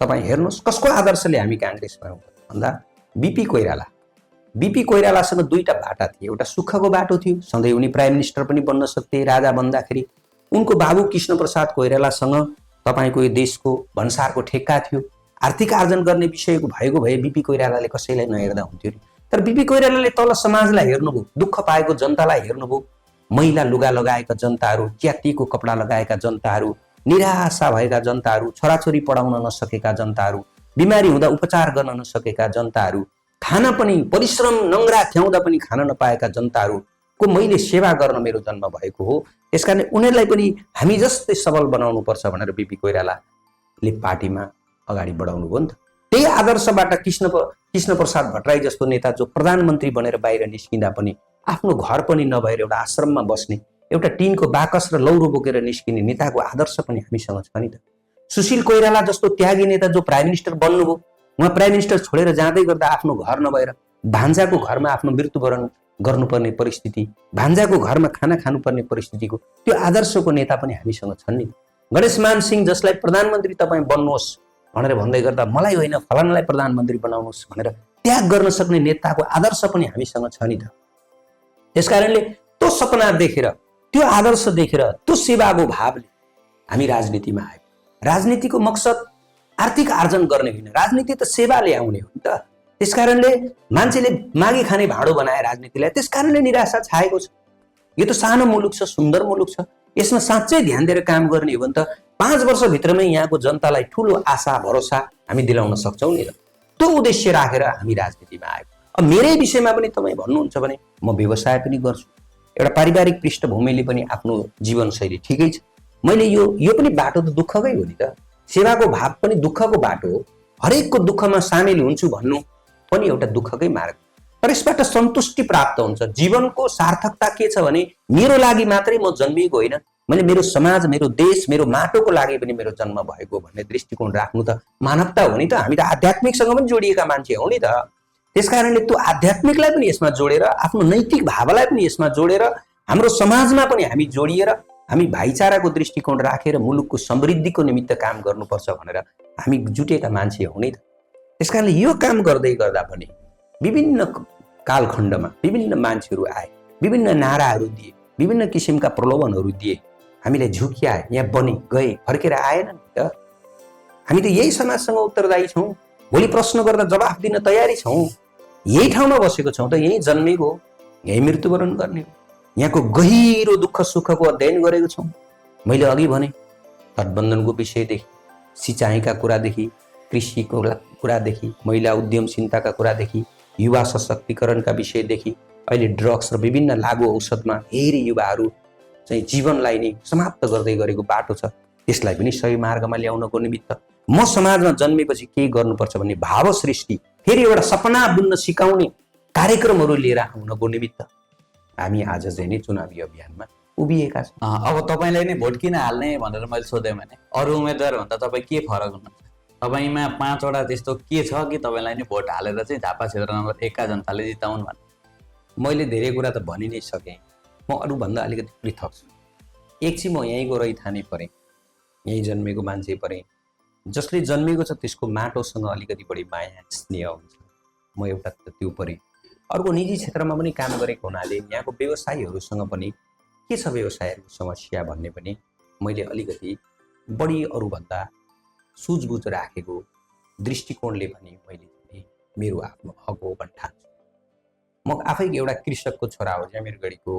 तपाईँ हेर्नुहोस् कसको आदर्शले हामी काङ्ग्रेसमा भन्दा बिपी कोइरालासँग दुईटा बाटा थिए। एउटा सुखको बाटो थियो, सधैँ उनी प्राइम मिनिस्टर पनि बन्न सक्थे राजा बन्दाखेरि। उनको बाबु कृष्ण प्रसाद कोइरालासँग तपाईँको यो देशको भन्सारको ठेक्का थियो। आर्थिक आर्जन गर्ने विषयको भएको भए बिपी कोइरालाले कसैलाई नहेर्दा हुन्थ्यो नि। तर बिपी कोइरालाले तल समाजलाई हेर्नुभयो, दुःख पाएको जनतालाई हेर्नुभयो, महिला लुगा लगाएका जनताहरू, च्यातिएको कपडा लगाएका जनताहरू, निराशा भएका जनताहरू, छोराछोरी पढाउन नसकेका जनताहरू, बिमारी हुँदा उपचार गर्न नसकेका जनताहरू, खान पनि परिश्रम नङ्ग्रा थ्याउँदा पनि खान नपाएका जनताहरूको मैले सेवा गर्न मेरो जन्म भएको हो। त्यसकारण उनीहरूलाई पनि हामी जस्तै सबल बनाउनुपर्छ भनेर बिपी कोइरालाले पार्टीमा अगाडि बढाउनु भयो नि त। त्यही आदर्शबाट कृष्ण प्रसाद भट्टराई जस्तो नेता जो प्रधानमन्त्री बनेर बाहिर निस्किँदा पनि आफ्नो घर पनि नभएर एउटा आश्रममा बस्ने, एउटा टिनको बाकस र लौरो बोकेर निस्किने नेताको आदर्श पनि हामीसँग छ नि त। सुशील कोइराला जस्तो त्यागी नेता जो प्राइम मिनिस्टर बन्नुभयो, उहाँ प्राइम मिनिस्टर छोडेर जाँदै गर्दा आफ्नो घर नभएर भान्जाको घरमा आफ्नो मृत्युवरण गर्नुपर्ने परिस्थिति, भान्जाको घरमा खाना खानुपर्ने परिस्थितिको त्यो आदर्शको नेता पनि हामीसँग छन् नि। गणेशमान सिंह जसलाई प्रधानमन्त्री तपाईँ बन्नुहोस् भनेर भन्दै गर्दा मलाई होइन फलानालाई प्रधानमन्त्री बनाउनुहोस् भनेर त्याग गर्न सक्ने नेताको आदर्श पनि हामीसँग छ नि त। त्यसकारणले त्यो सपना देखेर, त्यो आदर्श देखेर, त्यो सेवाको भावले हामी राजनीतिमा आयौँ। राजनीतिको मकसद आर्थिक आर्जन गर्ने होइन, राजनीति त सेवा ल्याउने हो नि त। त्यसकारणले मान्छेले मागी खाने भाँडो बनाए राजनीतिलाई, त्यसकारणले निराशा छाएको छ। यो त सानो मुलुक छ, सुन्दर मुलुक छ, यसमा साँच्चै ध्यान दिएर काम गर्ने हो भने त 5 वर्षभित्रमै यहाँको जनतालाई ठुलो आशा भरोसा हामी दिलाउन सक्छौँ नि त। त्यो उद्देश्य राखेर हामी राजनीतिमा आयौँ। अब मेरै विषयमा पनि तपाईँ भन्नुहुन्छ भने म व्यवसाय पनि गर्छु, एउटा पारिवारिक पृष्ठभूमिले पनि आफ्नो जीवनशैली ठिकै छ। मैले यो पनि बाटो त दुःखकै हो नि त। सेवाको भाव पनि दुःखको बाटो हो। हरेकको दुःखमा सामेल हुन्छु भन्नु पनि एउटा दुःखकै मार्ग, तर यसबाट सन्तुष्टि प्राप्त हुन्छ। जीवनको सार्थकता के छ भने मेरो लागि मात्रै म जन्मिएको होइन, मैले मेरो समाज, मेरो देश, मेरो माटोको लागि पनि मेरो जन्म भएको भन्ने दृष्टिकोण राख्नु त मानवता हो नि त। हामी त आध्यात्मिकसँग पनि जोडिएका मान्छे हौ नि त। त्यसकारणले त्यो आध्यात्मिकलाई पनि यसमा जोडेर, आफ्नो नैतिक भावलाई पनि यसमा जोडेर, हाम्रो समाजमा पनि हामी जोडिएर हामी भाइचाराको दृष्टिकोण राखेर मुलुकको समृद्धिको निमित्त काम गर्नुपर्छ भनेर हामी जुटेका मान्छे हौ नि त। त्यसकारणले यो काम गर्दै गर्दा पनि विभिन्न कालखण्डमा विभिन्न मान्छेहरू आए, विभिन्न नाराहरू दिए, विभिन्न किसिमका प्रलोभनहरू दिए, हामीलाई झुक्याए, यहाँ बने गए, फर्केर आएन नि त। हामी त यही समाजसँग उत्तरदायी छौँ, भोलि प्रश्न गर्दा जवाफ दिन तयारी छौँ। यही ठाउँमा बसेको छौँ त, यहीँ जन्मेको, यहीँ मृत्युवरण गर्ने हो, यहाँको गहिरो दुःख सुखको अध्ययन गरेको छौँ। मैले अघि भने तटबन्धनको विषयदेखि, सिँचाइका कुरादेखि, कृषिको कुरादेखि, महिला उद्यमशीलताका कुरादेखि, युवा सशक्तिकरणका विषयदेखि, अहिले ड्रग्स र विभिन्न लागु औषधमा धेरै युवाहरू चाहिँ जीवनलाई नै समाप्त गर्दै गरेको बाटो छ। त्यसलाई पनि सही मार्गमा ल्याउनको निमित्त म समाजमा जन्मेपछि के गर्नुपर्छ भन्ने भाव सृष्टि, फेरि एउटा सपना बुन्न सिकाउने कार्यक्रमहरू लिएर आउनको निमित्त हामी आज चाहिँ नै चुनावी अभियानमा उभिएका छौँ। अब तपाईँलाई नै भोट किन हाल्ने भनेर मैले सोधेँ भने अरू उम्मेदवार भन्दा तपाईँ के फरक हुनुहुन्छ? तपाईँमा 5 वटा त्यस्तो के छ कि तपाईँलाई नै भोट हालेर चाहिँ झापा क्षेत्र नम्बर 1 का जनताले जिताउन् भने? मैले धेरै कुरा त भनि नै सकेँ। म अरूभन्दा अलिकति पृथक छु। एक चाहिँ म यहीँको रैथाने परेँ, यहीँ जन्मेको मान्छे परेँ। जसले जन्मेको छ त्यसको माटोसँग अलिकति बढी माया स्नेह हुन्छ। म एउटा त त्यो परेँ। अर्को निजी क्षेत्रमा पनि काम गरेको हुनाले यहाँको व्यवसायीहरूसँग पनि के छ व्यवसायहरूको समस्या भन्ने पनि मैले अलिकति बढी अरूभन्दा सुझबुझ राखेको दृष्टिकोणले पनि मैले मेरो आफ्नो हक हो भन्ने ठान्छु। म आफै एउटा कृषकको छोरा हो, ज्यामिरगढीको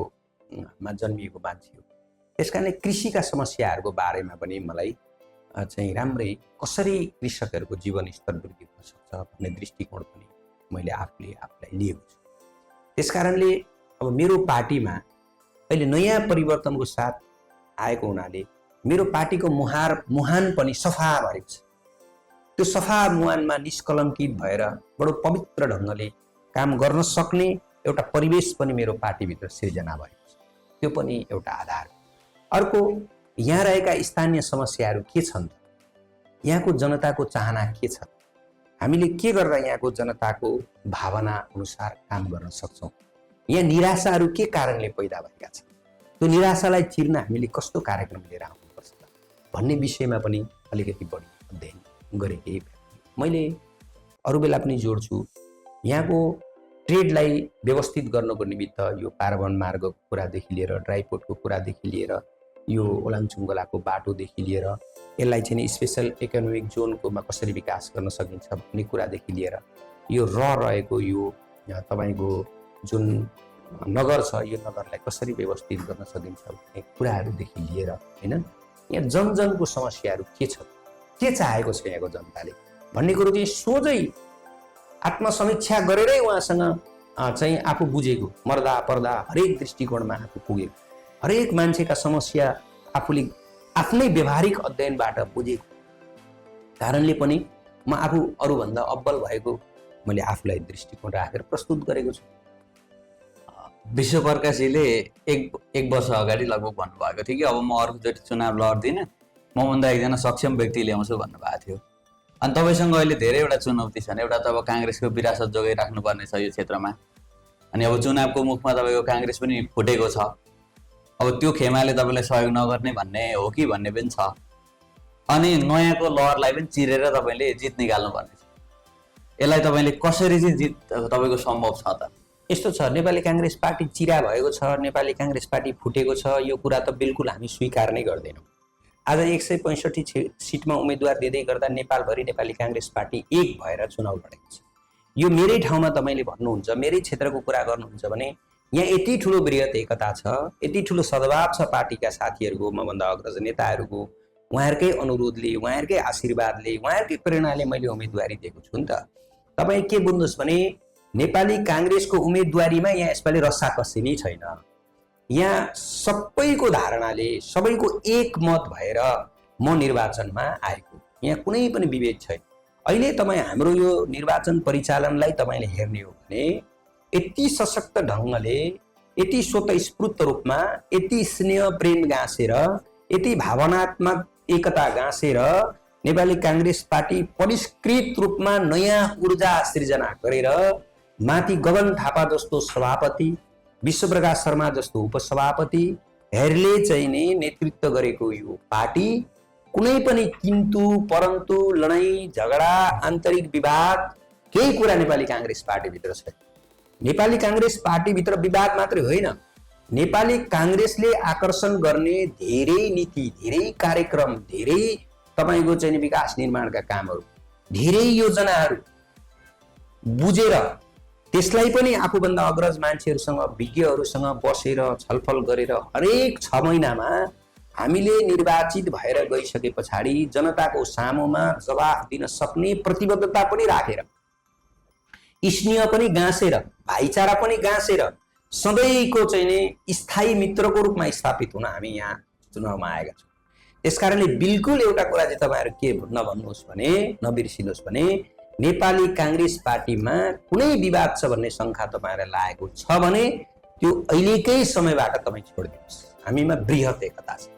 मा जन्मिएको मान्छे हो। त्यसकारणले कृषिका समस्याहरूको बारेमा पनि मलाई चाहिँ राम्रै कसरी कृषकहरूको जीवन स्तर वृद्धि हुन सक्छ भन्ने दृष्टिकोण पनि मैले आफूलाई लिएको छु। त्यसकारणले अब मेरो पार्टीमा अहिले नयाँ परिवर्तनको साथ आएको हुनाले मेरो पार्टीको मुहान पनि सफा भएको छ। त्यो सफा मुहानमा निष्कलङ्कित भएर बडो पवित्र ढङ्गले काम गर्न सक्ने एउटा परिवेश पनि मेरो पार्टीभित्र सिर्जना भएको छ। त्यो पनि एउटा आधार। अर्को, यहाँ रहेका स्थानीय समस्याहरू के छन् त? यहाँको जनताको चाहना के छ? हामीले के गर्दा यहाँको जनताको भावना अनुसार काम गर्न सक्छौँ? यहाँ निराशाहरू के कारणले पैदा भएका छन्? त्यो निराशालाई चिर्न हामीले कस्तो कार्यक्रम लिएर आउनुपर्छ भन्ने विषयमा पनि अलिकति बढी अध्ययन गरेकै। मैले अरू बेला पनि जोड्छु, यहाँको ट्रेडलाई व्यवस्थित गर्नको निमित्त यो पारवन मार्गको कुरादेखि लिएर, ड्राइपोर्टको कुरादेखि लिएर, यो ओलाङचुङ्गलाको बाटोदेखि लिएर यसलाई चाहिँ स्पेसल इकोनोमिक जोनकोमा कसरी विकास गर्न सकिन्छ भन्ने कुरादेखि लिएर, यो रहेको यो तपाईँको जुन नगर छ, यो नगरलाई कसरी व्यवस्थित गर्न सकिन्छ भन्ने कुराहरूदेखि लिएर होइन, यहाँ जनजनको समस्याहरू के छ, के चाहेको छ यहाँको जनताले भन्ने कुरो चाहिँ सोझै आत्मसमीक्षा गरेरै उहाँसँग चाहिँ आफू बुझेको, मर्दा पर्दा हरेक दृष्टिकोणमा आफू पुगेको, हरेक मान्छेका समस्या आफूले आफ्नै व्यवहारिक अध्ययनबाट बुझेको कारणले पनि म आफू अरूभन्दा अब्बल भएको मैले आफूलाई दृष्टिकोण राखेर प्रस्तुत गरेको छु। विश्व प्रकाशीले एक वर्ष अगाडि लगभग भन्नुभएको थियो कि अब म अर्कोचोटि चुनाव लड्दिनँ, मभन्दा एकजना सक्षम व्यक्ति ल्याउँछु भन्नुभएको थियो। अनि तपाईँसँग अहिले धेरैवटा चुनौती छन्। एउटा त अब काङ्ग्रेसको विरासत जोगाइराख्नुपर्ने छ यो क्षेत्रमा, अनि अब चुनावको मुखमा तपाईँको काङ्ग्रेस पनि फुटेको छ। अब त्यो खेमाले तपाईँलाई सहयोग नगर्ने भन्ने हो कि भन्ने पनि छ। अनि नयाँको लहरलाई पनि चिरेर तपाईँले जित निकाल्नुपर्ने छ। यसलाई तपाईँले कसरी चाहिँ जित तपाईँको सम्भव छ त? यस्तो छ, नेपाली काङ्ग्रेस पार्टी चिरा भएको छ, नेपाली काङ्ग्रेस पार्टी फुटेको छ, यो कुरा त बिल्कुल हामी स्वीकार नै गर्दैनौँ। आज 165 सिटमा उम्मेदवार दिँदै गर्दा नेपालभरि नेपाली काङ्ग्रेस पार्टी एक भएर चुनाव लडेको छ। यो मेरै ठाउँमा तपाईँले भन्नुहुन्छ, मेरै क्षेत्रको कुरा गर्नुहुन्छ भने यहाँ यति ठुलो वृहत एकता छ, यति ठुलो सद्भाव छ पार्टीका साथीहरूको, मभन्दा अग्रज नेताहरूको। उहाँहरूकै अनुरोधले, उहाँहरूकै आशीर्वादले, उहाँहरूकै प्रेरणाले मैले उम्मेदवारी दिएको छु नि त। तपाईँ के बुझ्नुहोस् भने नेपाली काङ्ग्रेसको उम्मेदवारीमा यहाँ यसपालि रस्साकस्सी नै छैन। यहाँ सबैको धारणाले, सबैको एकमत भएर म निर्वाचनमा आएको, यहाँ कुनै पनि विभेद छैन। अहिले तपाईँ हाम्रो यो निर्वाचन परिचालनलाई तपाईँले हेर्ने हो भने यति सशक्त ढङ्गले यति स्वतस्फूर्त रूपमा, यति स्नेह प्रेम गाँसेर, यति भावनात्मक एकता गाँसेर नेपाली काङ्ग्रेस पार्टी परिष्कृत रूपमा नयाँ ऊर्जा सृजना गरेर माथि गगन थापा जस्तो सभापति, विश्वप्रकाश शर्मा जस्तो उपसभापतिहरूले चाहिँ नै नेतृत्व गरेको यो पार्टी कुनै पनि किन्तु परन्तु लडाईँ झगडा आन्तरिक विवाद केही कुरा नेपाली काङ्ग्रेस पार्टीभित्र छ। नेपाली काङ्ग्रेस पार्टीभित्र विवाद मात्रै होइन, नेपाली काङ्ग्रेसले आकर्षण गर्ने धेरै नीति, धेरै कार्यक्रम, धेरै तपाईको चाहिँ विकास निर्माणका कामहरू, धेरै योजनाहरू बुझेर त्यसलाई पनि आफूभन्दा अग्रज मान्छेहरूसँग, विज्ञहरूसँग बसेर छलफल गरेर हरेक 6 महिनामा हामीले निर्वाचित भएर गइसके पछाडि जनताको सामुमा जवाफ दिन सक्ने प्रतिबद्धता पनि राखेर, स्नेह पनि गाँसेर, भाइचारा पनि गाँसेर सधैँको चाहिँ नि स्थायी मित्रको रूपमा स्थापित हुन हामी यहाँ चुनावमा आएका छौँ। त्यसकारणले बिल्कुल एउटा कुरा चाहिँ तपाईँहरू के नभन्नुहोस् भने, नबिर्सिनुहोस् भने, नेपाली काङ्ग्रेस पार्टीमा कुनै विवाद छ भन्ने शङ्का तपाईँहरूलाई लागेको छ भने त्यो अहिलेकै समयबाट तपाईँ छोडिदिनुहोस्। हामीमा बृहत एकता छ।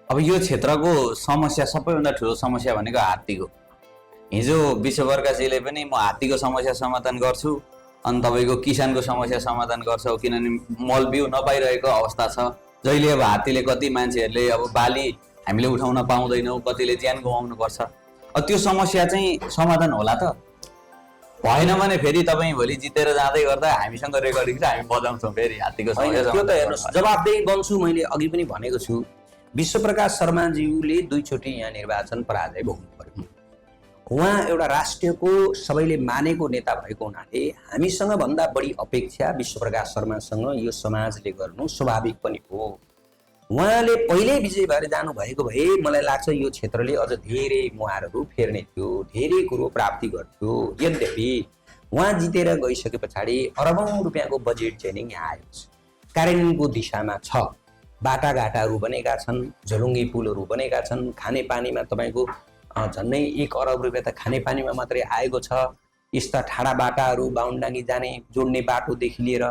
अब यो क्षेत्रको समस्या, सबैभन्दा ठुलो समस्या भनेको हात्तीको। हिजो विश्वप्रकाशजीले पनि म हात्तीको समस्या समाधान गर्छु अनि तपाईँको किसानको समस्या समाधान गर्छौ, किनभने मल बिउ नपाइरहेको अवस्था छ। जहिले अब हात्तीले कति मान्छेहरूले अब बाली हामीले उठाउन पाउँदैनौँ, कतिले ज्यान गुमाउनु पर्छ। अब त्यो समस्या चाहिँ समाधान होला त? भएन भने फेरि तपाईँ भोलि जितेर जाँदै गर्दा हामीसँग रेकर्डिङ छ, हामी बजाउँछौँ फेरि हात्तीको समस्या। त्यो त हेर्नुहोस्, जवाबदेही बन्छु। मैले अघि पनि भनेको छु, विश्वप्रकाश शर्माज्यूले 2 चोटि यहाँ निर्वाचन पराजय भोग्नु पर्यो। उहाँ एउटा राष्ट्रको सबैले मानेको नेता भएको हुनाले हामीसँग भन्दा बढी अपेक्षा विश्वप्रकाश शर्मासँग यो समाजले गर्नु स्वाभाविक पनि हो। उहाँले पहिल्यै विजय भएर जानु भएको भए मलाई लाग्छ यो क्षेत्रले अझ धेरै मुहारहरू फेर्ने थियो, धेरै कुरो प्राप्ति गर्थ्यो। यद्यपि उहाँ जितेर गइसके पछाडि अरबौं रुपियाँको बजेट चाहिँ नि यहाँ आएको छ, कार्यान्वयनको दिशामा छ। बाटाघाटाहरू बनेका छन्, झलुङ्गे पुलहरू बनेका छन्, खानेपानीमा तपाईँको झन्डै 1 अरब रुपियाँ त खानेपानीमा मात्रै आएको छ। यस्ता ठाडा बाटाहरू, बाहुनडाङ्गी जाने जोड्ने बाटोदेखि लिएर,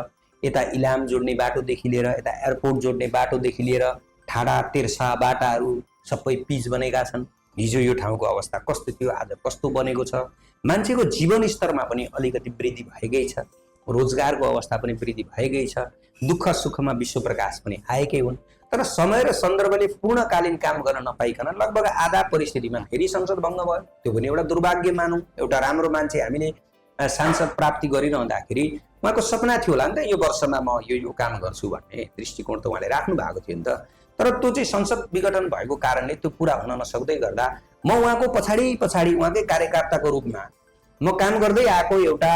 यता इलाम जोड्ने बाटोदेखि लिएर, यता एयरपोर्ट जोड्ने बाटोदेखि लिएर ठाडा तेर्सा बाटाहरू सबै पिच बनेका छन्। हिजो यो ठाउँको अवस्था कस्तो थियो, आज कस्तो बनेको छ। मान्छेको जीवन स्तरमा पनि अलिकति वृद्धि भएकै छ, रोजगारको अवस्था पनि वृद्धि भएकै छ, दुःख सुखमा विश्वप्रकाश पनि आएकै हुन्। तर समय र सन्दर्भले पूर्णकालीन काम गर्न नपाइकन लगभग आधा परिस्थितिमा फेरि संसद भङ्ग भयो। त्यो पनि एउटा दुर्भाग्य मानौँ। एउटा राम्रो मान्छे हामीले सांसद प्राप्ति गरिरहँदाखेरि उहाँको सपना थियो होला नि त, यो वर्षमा म यो काम गर्छु भन्ने दृष्टिकोण त उहाँले राख्नु भएको थियो नि त। तर त्यो चाहिँ संसद विघटन भएको कारणले त्यो पुरा हुन नसक्दै गर्दा म उहाँको पछाडि उहाँकै कार्यकर्ताको रूपमा म काम गर्दै आएको, एउटा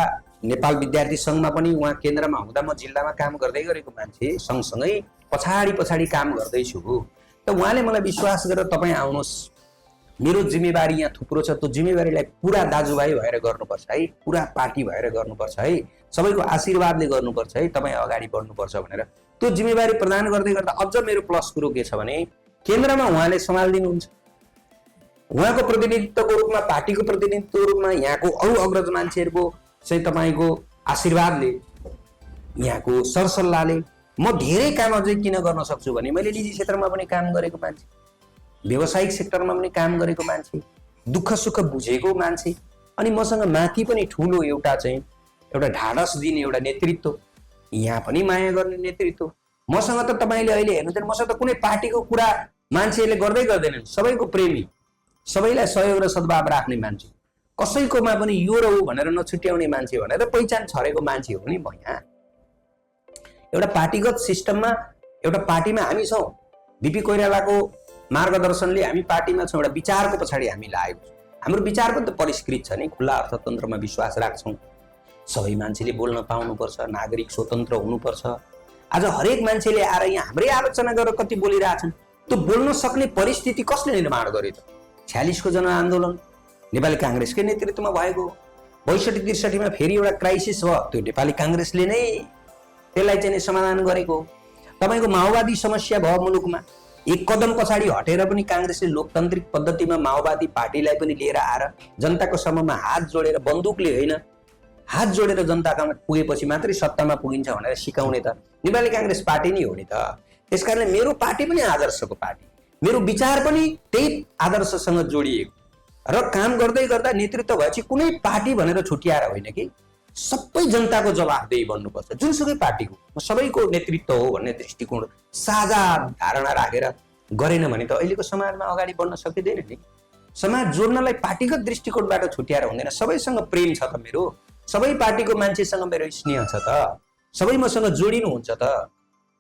नेपाल विद्यार्थी सङ्घमा पनि उहाँ केन्द्रमा हुँदा म जिल्लामा काम गर्दै गरेको मान्छे, सँगसँगै पछाडि काम गर्दैछु। त उहाँले मलाई विश्वास गरेर तपाईँ आउनुहोस्, मेरो जिम्मेवारी यहाँ थुप्रो छ, त्यो जिम्मेवारीलाई पुरा दाजुभाइ भएर गर्नुपर्छ है, पुरा पार्टी भएर गर्नुपर्छ है, सबैको आशीर्वादले गर्नुपर्छ है, तपाईँ अगाडि बढ्नुपर्छ भनेर त्यो जिम्मेवारी प्रदान गर्दै गर्दा अझ मेरो प्लस कुरो के छ भने केन्द्रमा उहाँले सम्हालिदिनुहुन्छ। उहाँको प्रतिनिधित्वको रूपमा, पार्टीको प्रतिनिधित्वको रूपमा, यहाँको अरू अग्रज मान्छेहरूको चाहिँ तपाईँको आशीर्वादले, यहाँको सरसल्लाहले म धेरै काम अझै किन गर्न सक्छु भने मैले निजी क्षेत्रमा पनि काम गरेको मान्छे, व्यावसायिक सेक्टरमा पनि काम गरेको मान्छे, दुःख सुख बुझेको मान्छे, अनि मसँग माथि पनि ठुलो एउटा ढाडस दिने एउटा नेतृत्व, यहाँ पनि माया गर्ने नेतृत्व। मसँग त तपाईँले अहिले हेर्नुहुन्छ, मसँग त कुनै पार्टीको कुरा मान्छेहरूले गर्दै गर्दैनन्, सबैको प्रेमी, सबैलाई सहयोग र सद्भाव राख्ने मान्छे, कसैकोमा पनि यो र ऊ भनेर नछुट्याउने मान्छे भनेर पहिचान छरेको मान्छे हो नि म। यहाँ एउटा पार्टीगत सिस्टममा, एउटा पार्टीमा हामी छौँ, बिपी कोइरालाको मार्गदर्शनले हामी पार्टीमा छौँ, एउटा विचारको पछाडि हामी लागेको छौँ। हाम्रो विचार पनि त परिष्कृत छ नि, खुल्ला अर्थतन्त्रमा विश्वास राख्छौँ, सबै मान्छेले बोल्न पाउनुपर्छ, नागरिक स्वतन्त्र हुनुपर्छ। आज हरेक मान्छेले आएर यहाँ हाम्रै आलोचना गरेर कति बोलिरहेछन्, त्यो बोल्न सक्ने परिस्थिति कसले निर्माण गर्यो त? 46 को जनआन्दोलन नेपाली काङ्ग्रेसकै नेतृत्वमा भएको, 62-63 फेरि एउटा क्राइसिस भयो, त्यो नेपाली काङ्ग्रेसले नै त्यसलाई चाहिँ समाधान गरेको। तपाईँको माओवादी समस्या भयो मुलुकमा, 1 कदम पछाडि हटेर पनि काङ्ग्रेसले लोकतान्त्रिक पद्धतिमा माओवादी पार्टीलाई पनि लिएर आएर जनताको समूहमा हात जोडेर, बन्दुकले होइन, हात जोडेर जनतामा पुगेपछि मात्रै सत्तामा पुगिन्छ भनेर सिकाउने त नेपाली काङ्ग्रेस पार्टी नै हो नि त। त्यसकारणले मेरो पार्टी पनि आदर्शको पार्टी, मेरो विचार पनि त्यही आदर्शसँग जोडिएको र काम गर्दै गर्दा नेतृत्व भएपछि कुनै पार्टी भनेर छुट्याएर होइन कि सबै जनताको जवाफदेही बन्नुपर्छ। जुनसुकै पार्टीको म सबैको नेतृत्व हो भन्ने दृष्टिकोण साझा धारणा राखेर गरेन भने त अहिलेको समाजमा अगाडि बढ्न सकिँदैन नि। समाज जोड्नलाई पार्टीगत दृष्टिकोणबाट छुट्याएर हुँदैन। सबैसँग प्रेम छ त मेरो, सबै पार्टीको मान्छेसँग मेरो स्नेह छ त, सबै मसँग जोडिनुहुन्छ त।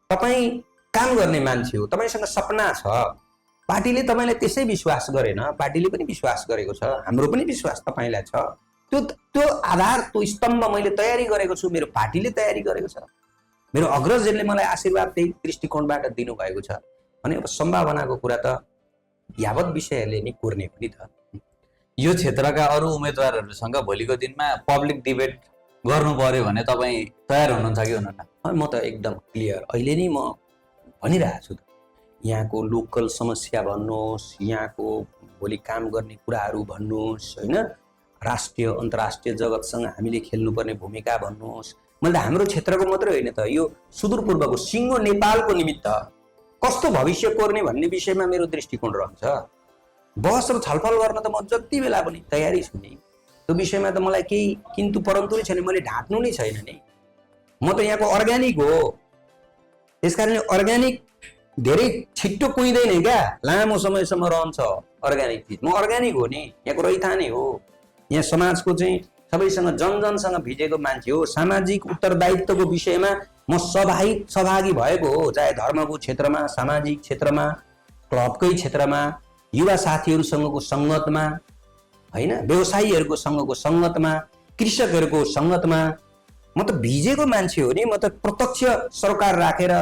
तपाईँ काम गर्ने मान्छे हो, तपाईँसँग सपना छ, पार्टीले तपाईँलाई त्यसै विश्वास गरेन, पार्टीले पनि विश्वास गरेको छ, हाम्रो पनि विश्वास तपाईँलाई छ। त्यो आधार, त्यो स्तम्भ मैले तयारी गरेको छु, मेरो पार्टीले तयारी गरेको छ, मेरो अग्रजहरूले मलाई आशीर्वाद त्यही दृष्टिकोणबाट दिनुभएको छ भने अब सम्भावनाको कुरा त यावत विषयहरूले नै कुर्ने पनि त। यो क्षेत्रका अरू उम्मेदवारहरूसँग भोलिको दिनमा पब्लिक डिबेट गर्नु पर्यो भने तपाईँ तयार हुनुहुन्छ कि हुनुहुन्न? म त एकदम क्लियर अहिले नै म भनिरहेको छु त। यहाँको लोकल समस्या भन्नुहोस्, यहाँको भोलि काम गर्ने कुराहरू भन्नुहोस्, होइन, राष्ट्रिय अन्तर्राष्ट्रिय जगतसँग हामीले खेल्नुपर्ने भूमिका भन्नुहोस्। मैले त हाम्रो क्षेत्रको मात्रै होइन त, यो सुदूरपूर्वको सिङ्गो नेपालको निमित्त कस्तो भविष्य कोर्ने भन्ने विषयमा मेरो दृष्टिकोण रहन्छ। बहस र छलफल गर्न त म जति बेला पनि तयारी छु नि। त्यो विषयमा त मलाई केही किन्तु परन्तु नै छैन, मैले ढाँट्नु नै छैन नि। म त यहाँको अर्ग्यानिक हो, त्यसकारणले अर्ग्यानिक धेरै छिट्टो कुहिँदैन क्या, लामो समयसम्म रहन्छ अर्ग्यानिक चिज। म अर्ग्यानिक हो नि, यहाँको रैथाने हो, यहाँ समाजको चाहिँ सबैसँग जनजनसँग भिजेको मान्छे हो। सामाजिक उत्तरदायित्वको विषयमा म सहभागी भएको हो, चाहे धर्मको क्षेत्रमा, सामाजिक क्षेत्रमा, क्लबकै क्षेत्रमा, युवा साथीहरूसँगको सङ्गतमा, होइन, व्यवसायीहरूको सँगको सङ्गतमा, कृषकहरूको सङ्गतमा म त भिजेको मान्छे हो नि। म त प्रत्यक्ष सरकार राखेर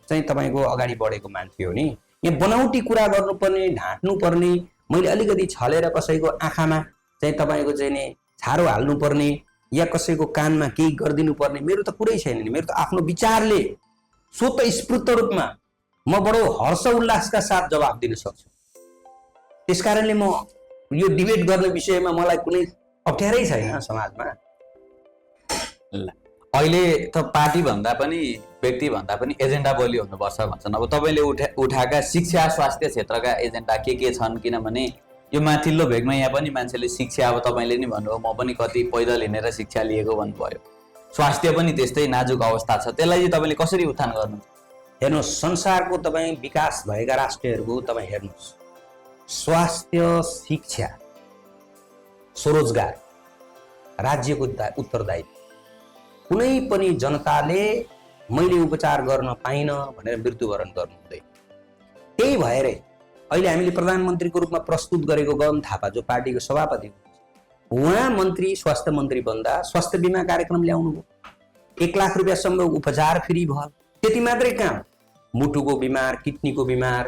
चाहिँ तपाईँको अगाडि बढेको मान्छे हो नि। यहाँ बनावटी कुरा गर्नुपर्ने, ढाँट्नुपर्ने, मैले अलिकति छलेर कसैको आँखामा चाहिँ तपाईँको चाहिँ नि छारो हाल्नुपर्ने या कसैको कानमा केही गरिदिनु पर्ने मेरो त कुरै छैन नि। मेरो त आफ्नो विचारले स्वतस्फूर्त रूपमा म बडो हर्ष उल्लासका साथ जवाफ दिन सक्छु। त्यसकारणले म यो डिबेट गर्ने विषयमा मलाई कुनै अप्ठ्यारै छैन समाजमा। अहिले त पार्टी भन्दा पनि व्यक्ति भन्दा पनि एजेन्डा बलियो हुनुपर्छ भन्छन्। अब तपाईँले उठाएका शिक्षा स्वास्थ्य क्षेत्रका एजेन्डा के छन्? किनभने यो माथिल्लो भेगमा यहाँ पनि मान्छेले शिक्षा, अब तपाईँले नि भन्नुभयो म पनि कति पैदल हिँडेर शिक्षा लिएको भन्नुभयो, स्वास्थ्य पनि त्यस्तै नाजुक अवस्था छ, त्यसलाई चाहिँ तपाईँले कसरी उत्थान गर्नु? हेर्नुहोस्, संसारको तपाईँ विकास भएका राष्ट्रहरूको तपाईँ हेर्नुहोस्, स्वास्थ्य, शिक्षा, स्वरोजगार राज्यको उत्तरदायित्व। कुनै पनि जनताले मैले उपचार गर्न पाइनँ भनेर मृत्युवरण गर्नु हुँदैन। त्यही भएरै अहिले हामीले प्रधानमन्त्रीको रूपमा प्रस्तुत गरेको गगन थापा जो पार्टीको सभापति हुनुहुन्छ, उहाँ मन्त्री स्वास्थ्य मन्त्री बन्दा स्वास्थ्य बिमा कार्यक्रम ल्याउनु भयो, 1 लाख रुपियाँसम्म उपचार फ्री भयो। त्यति मात्रै कहाँ, मुटुको बिमार, किडनीको बिमार,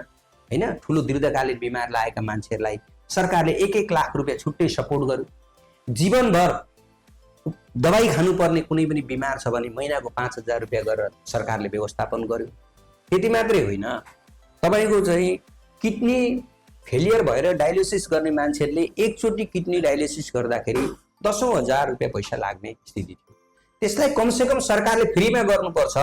होइन, ठुलो दीर्घकालीन बिमार लागेका मान्छेहरूलाई सरकारले 1-1 लाख रुपियाँ छुट्टै सपोर्ट गर्यो। जीवनभर दबाई खानुपर्ने कुनै पनि बिमार छ भने महिनाको 5,000 रुपियाँ गरेर सरकारले व्यवस्थापन गर्यो। त्यति मात्रै होइन, तपाईँको चाहिँ किडनी फेलियर भएर डायलिसिस गर्ने मान्छेहरूले एकचोटि किडनी डायलिसिस गर्दाखेरि 10,000 रुपियाँ पैसा लाग्ने स्थिति थियो। त्यसलाई कमसेकम सरकारले फ्रीमा गर्नुपर्छ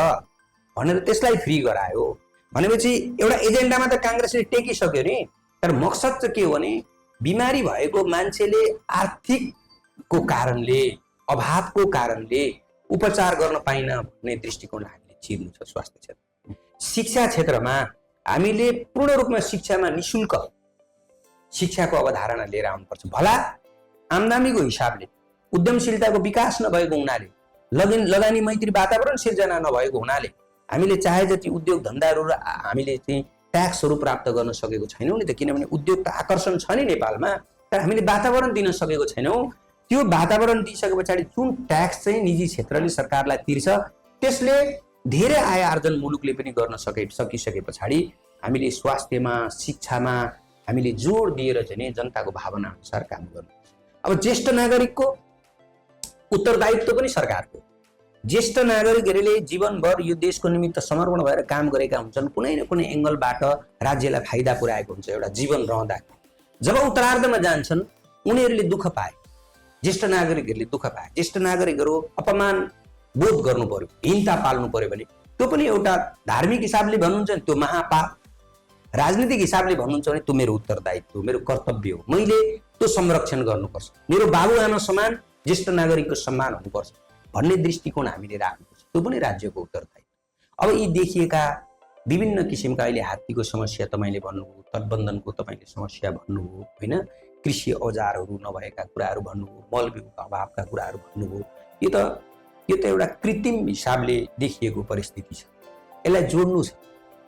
भनेर त्यसलाई फ्री गरायो भनेपछि एउटा एजेन्डामा त काङ्ग्रेसले टेकिसक्यो नि। तर मकसद चाहिँ के हो भने बिमारी भएको मान्छेले आर्थिकको कारणले, अभावको कारणले उपचार गर्न पाइन भन्ने दृष्टिकोण हामीले चिर्नु छ। स्वास्थ्य क्षेत्र, शिक्षा क्षेत्रमा हामीले पूर्ण रूपमा शिक्षामा निशुल्क शिक्षाको अवधारणा लिएर आउनुपर्छ। भला आम्दानीको हिसाबले उद्यमशीलताको विकास नभएको हुनाले, लगानी मैत्री वातावरण सिर्जना नभएको हुनाले हामीले चाहे जति उद्योग धन्दाहरू र हामीले चाहिँ ट्याक्सहरू प्राप्त गर्न सकेको छैनौँ नि त। किनभने उद्योग त आकर्षण छ नि नेपालमा, तर हामीले वातावरण दिन सकेको छैनौँ। त्यो वातावरण दिइसके पछाडि जुन ट्याक्स चाहिँ निजी क्षेत्रले सरकारलाई तिर्छ, त्यसले धेरै आय आर्जन मुलुकले पनि गर्न सकिसके पछाडि हामीले स्वास्थ्यमा, शिक्षामा हामीले जोड दिएर चाहिँ जनताको भावना अनुसार काम गर्नु। अब ज्येष्ठ नागरिकको उत्तरदायित्व पनि सरकारको। ज्येष्ठ नागरिकहरूले जीवनभर यो देशको निमित्त समर्पण भएर काम गरेका हुन्छन्, कुनै न कुनै एङ्गलबाट राज्यलाई फाइदा पुर्याएको हुन्छ एउटा जीवन रहँदा। जब उत्तरार्धमा जान्छन् उनीहरूले दुःख पाए, ज्येष्ठ नागरिकहरूले दुःख पाए, ज्येष्ठ नागरिकहरू अपमान बोध गर्नु पर्यो, हीनता पाल्नु पर्यो भने त्यो पनि एउटा धार्मिक हिसाबले भन्नुहुन्छ भने त्यो महापाप, राजनीतिक हिसाबले भन्नुहुन्छ भने त्यो मेरो उत्तरदायित्व, मेरो कर्तव्य हो, मैले त्यो संरक्षण गर्नुपर्छ, मेरो बाबुआमा समान ज्येष्ठ नागरिकको सम्मान हुनुपर्छ भन्ने दृष्टिकोण हामीले राख्नुपर्छ। त्यो पनि राज्यको उत्तरदायित्व। अब यी देखिएका विभिन्न किसिमका अहिले हात्तीको समस्या तपाईँले भन्नुभयो, तटबन्धनको तपाईँले समस्या भन्नुभयो होइन, कृषि औजारहरू नभएका कुराहरू भन्नुभयो, मलबिउका अभावका कुराहरू भन्नुभयो, यो त एउटा कृत्रिम हिसाबले देखिएको परिस्थिति छ। यसलाई जोड्नु छ,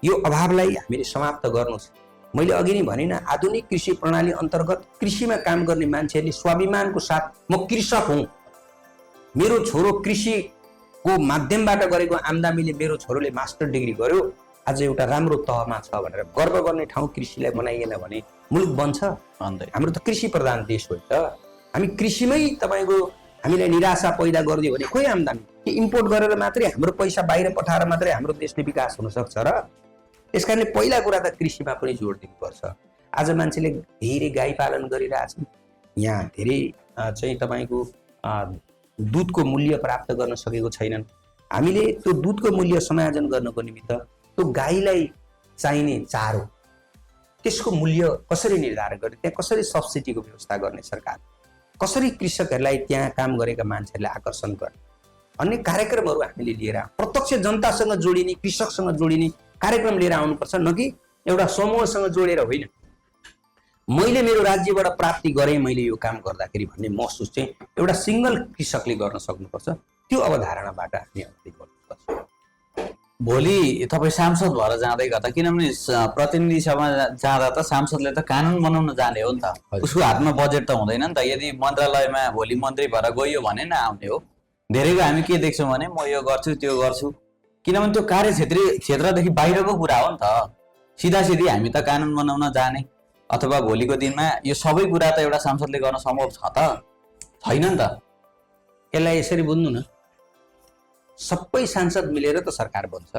यो अभावलाई हामीले समाप्त गर्नु छ। मैले अघि नै भने न, आधुनिक कृषि प्रणाली अन्तर्गत कृषिमा काम गर्ने मान्छेहरूले स्वाभिमानको साथ म कृषक हुँ, मेरो छोरो कृषिको माध्यमबाट गरेको आम्दानीले मेरो छोरोले मास्टर डिग्री गर्यो, आज एउटा राम्रो तहमा छ भनेर गर्व गर्ने ठाउँ कृषिलाई बनाइएन भने मुलुक बन्छ? हाम्रो त कृषि प्रधान देश हो त। हामी कृषिमै तपाईँको हामीलाई निराशा पैदा गरिदियो भने खोइ आम्दानी कि इम्पोर्ट गरेर मात्रै हाम्रो पैसा बाहिर पठाएर मात्रै हाम्रो देशले विकास हुन सक्छ र? त्यस कारणले पहिला कुरा त कृषिमा पनि जोड दिनुपर्छ। आज मान्छेले धेरै गाई पालन गरिरहेछन्, यहाँ धेरै चाहिँ तपाईँको दुधको मूल्य प्राप्त गर्न सकेको छैनन्। हामीले त्यो दुधको मूल्य समायोजन गर्नको निमित्त त्यो गाईलाई चाहिने चारो त्यसको मूल्य कसरी निर्धारण गर्ने, त्यहाँ कसरी सब्सिडीको व्यवस्था गर्ने, सरकार कसरी कृषकहरूलाई त्यहाँ काम गरेका मान्छेहरूलाई आकर्षण गर्ने, अन्य कार्यक्रमहरू हामीले लिएर प्रत्यक्ष जनतासँग जोडिने, कृषकसँग जोडिने कार्यक्रम लिएर आउनुपर्छ, न कि एउटा समूहसँग जोडेर होइन। मैले मेरो राज्यबाट प्राप्ति गरेँ, मैले यो काम गर्दाखेरि भन्ने महसुस चाहिँ एउटा सिङ्गल कृषकले गर्न सक्नुपर्छ। त्यो अवधारणाबाट हामी अगाडि बढ्नुपर्छ। भोलि तपाईँ सांसद भएर जाँदै गर्दा, किनभने प्रतिनिधि सभा जाँदा त सांसदले त कानुन बनाउन जाने हो नि त, उसको हातमा बजेट त हुँदैन नि त। यदि मन्त्रालयमा भोलि मन्त्री भएर गयो भने न आउने हो। धेरैको हामी के देख्छौँ भने म यो गर्छु त्यो गर्छु, किनभने त्यो क्षेत्रदेखि बाहिरको कुरा हो नि त। सिधा सिधी हामी त कानुन बनाउन जाने, अथवा भोलिको दिनमा यो सबै कुरा त एउटा सांसदले गर्न सम्भव छ त? छैन नि त। यसलाई यसरी बुझ्नु न, सबै सांसद मिलेर त सरकार बन्छ।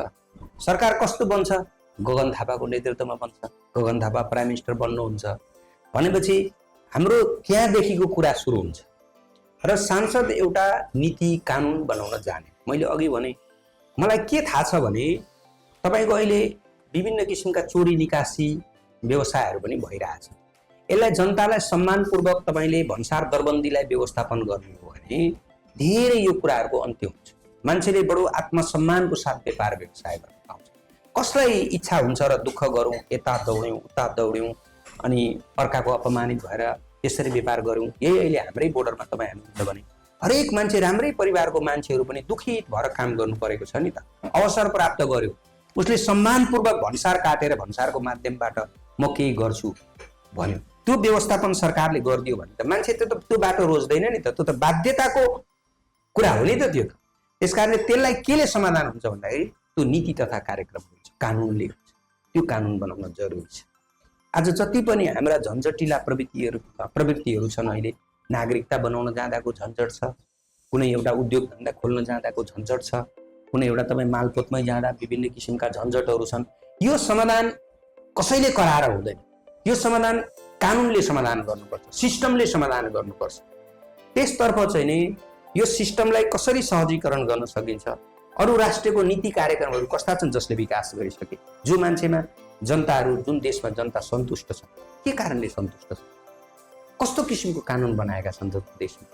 सरकार कस्तो बन्छ? गगन थापाको नेतृत्वमा बन्छ। गगन थापा प्राइम मिनिस्टर बन्नुहुन्छ भनेपछि हाम्रो त्यहाँदेखिको कुरा सुरु हुन्छ र सांसद एउटा नीति कानुन बनाउन जाने। मैले अघि भने मलाई के थाहा छ भने तपाईँको अहिले विभिन्न किसिमका चोरी निकासी व्यवसायहरू पनि भइरहेछ। यसलाई जनतालाई सम्मानपूर्वक तपाईँले भन्सार दरबन्दीलाई व्यवस्थापन गर्नु हो भने धेरै यो कुराहरूको अन्त्य हुन्छ। मान्छेले बडो आत्मसम्मानको साथ व्यापार व्यवसाय गर्न पाउँछ। कसलाई इच्छा हुन्छ र दुःख गरौँ, यता दौड्यौँ उता दौड्यौँ अनि अर्काको अपमानित भएर त्यसरी व्यापार गरौँ? यही अहिले हाम्रै बोर्डरमा तपाईँ हेर्नुहुन्छ भने हरेक मान्छे, राम्रै परिवारको मान्छेहरू पनि दुखित भएर काम गर्नु परेको छ नि त। अवसर प्राप्त गर्यो, उसले सम्मानपूर्वक भन्सार काटेर भन्सारको माध्यमबाट म केही गर्छु भन्यो, त्यो व्यवस्थापन सरकारले गरिदियो भने त मान्छे त्यो बाटो रोज्दैन नि त। त्यो त बाध्यताको कुरा हो नि त त्यो। त्यस कारणले त्यसलाई केले समाधान हुन्छ भन्दाखेरि त्यो नीति तथा कार्यक्रम हुन्छ, कानुनले हुन्छ। त्यो कानुन बनाउन जरुरी छ। आज जति पनि हाम्रा झन्झटिला प्रवृत्तिहरू छन्, अहिले नागरिकता बनाउन जाँदाको झन्झट छ, कुनै एउटा उद्योग धन्दा खोल्न जाँदाको झन्झट छ, कुनै एउटा तपाईँ मालपोतमै जाँदा विभिन्न किसिमका झन्झटहरू छन्। यो समाधान कसैले कराएर हुँदैन, यो समाधान कानुनले समाधान गर्नुपर्छ, सिस्टमले समाधान गर्नुपर्छ। त्यसतर्फ चाहिँ नि यो सिस्टमलाई कसरी सहजीकरण गर्न सकिन्छ, अरू राष्ट्रको नीति कार्यक्रमहरू कस्ता छन् जसले विकास गरिसके, जो मान्छेमा जनताहरू, जुन देशमा जनता सन्तुष्ट छ, के कारणले सन्तुष्ट छ, कस्तो किसिमको कानुन बनाएका छन् देशमा।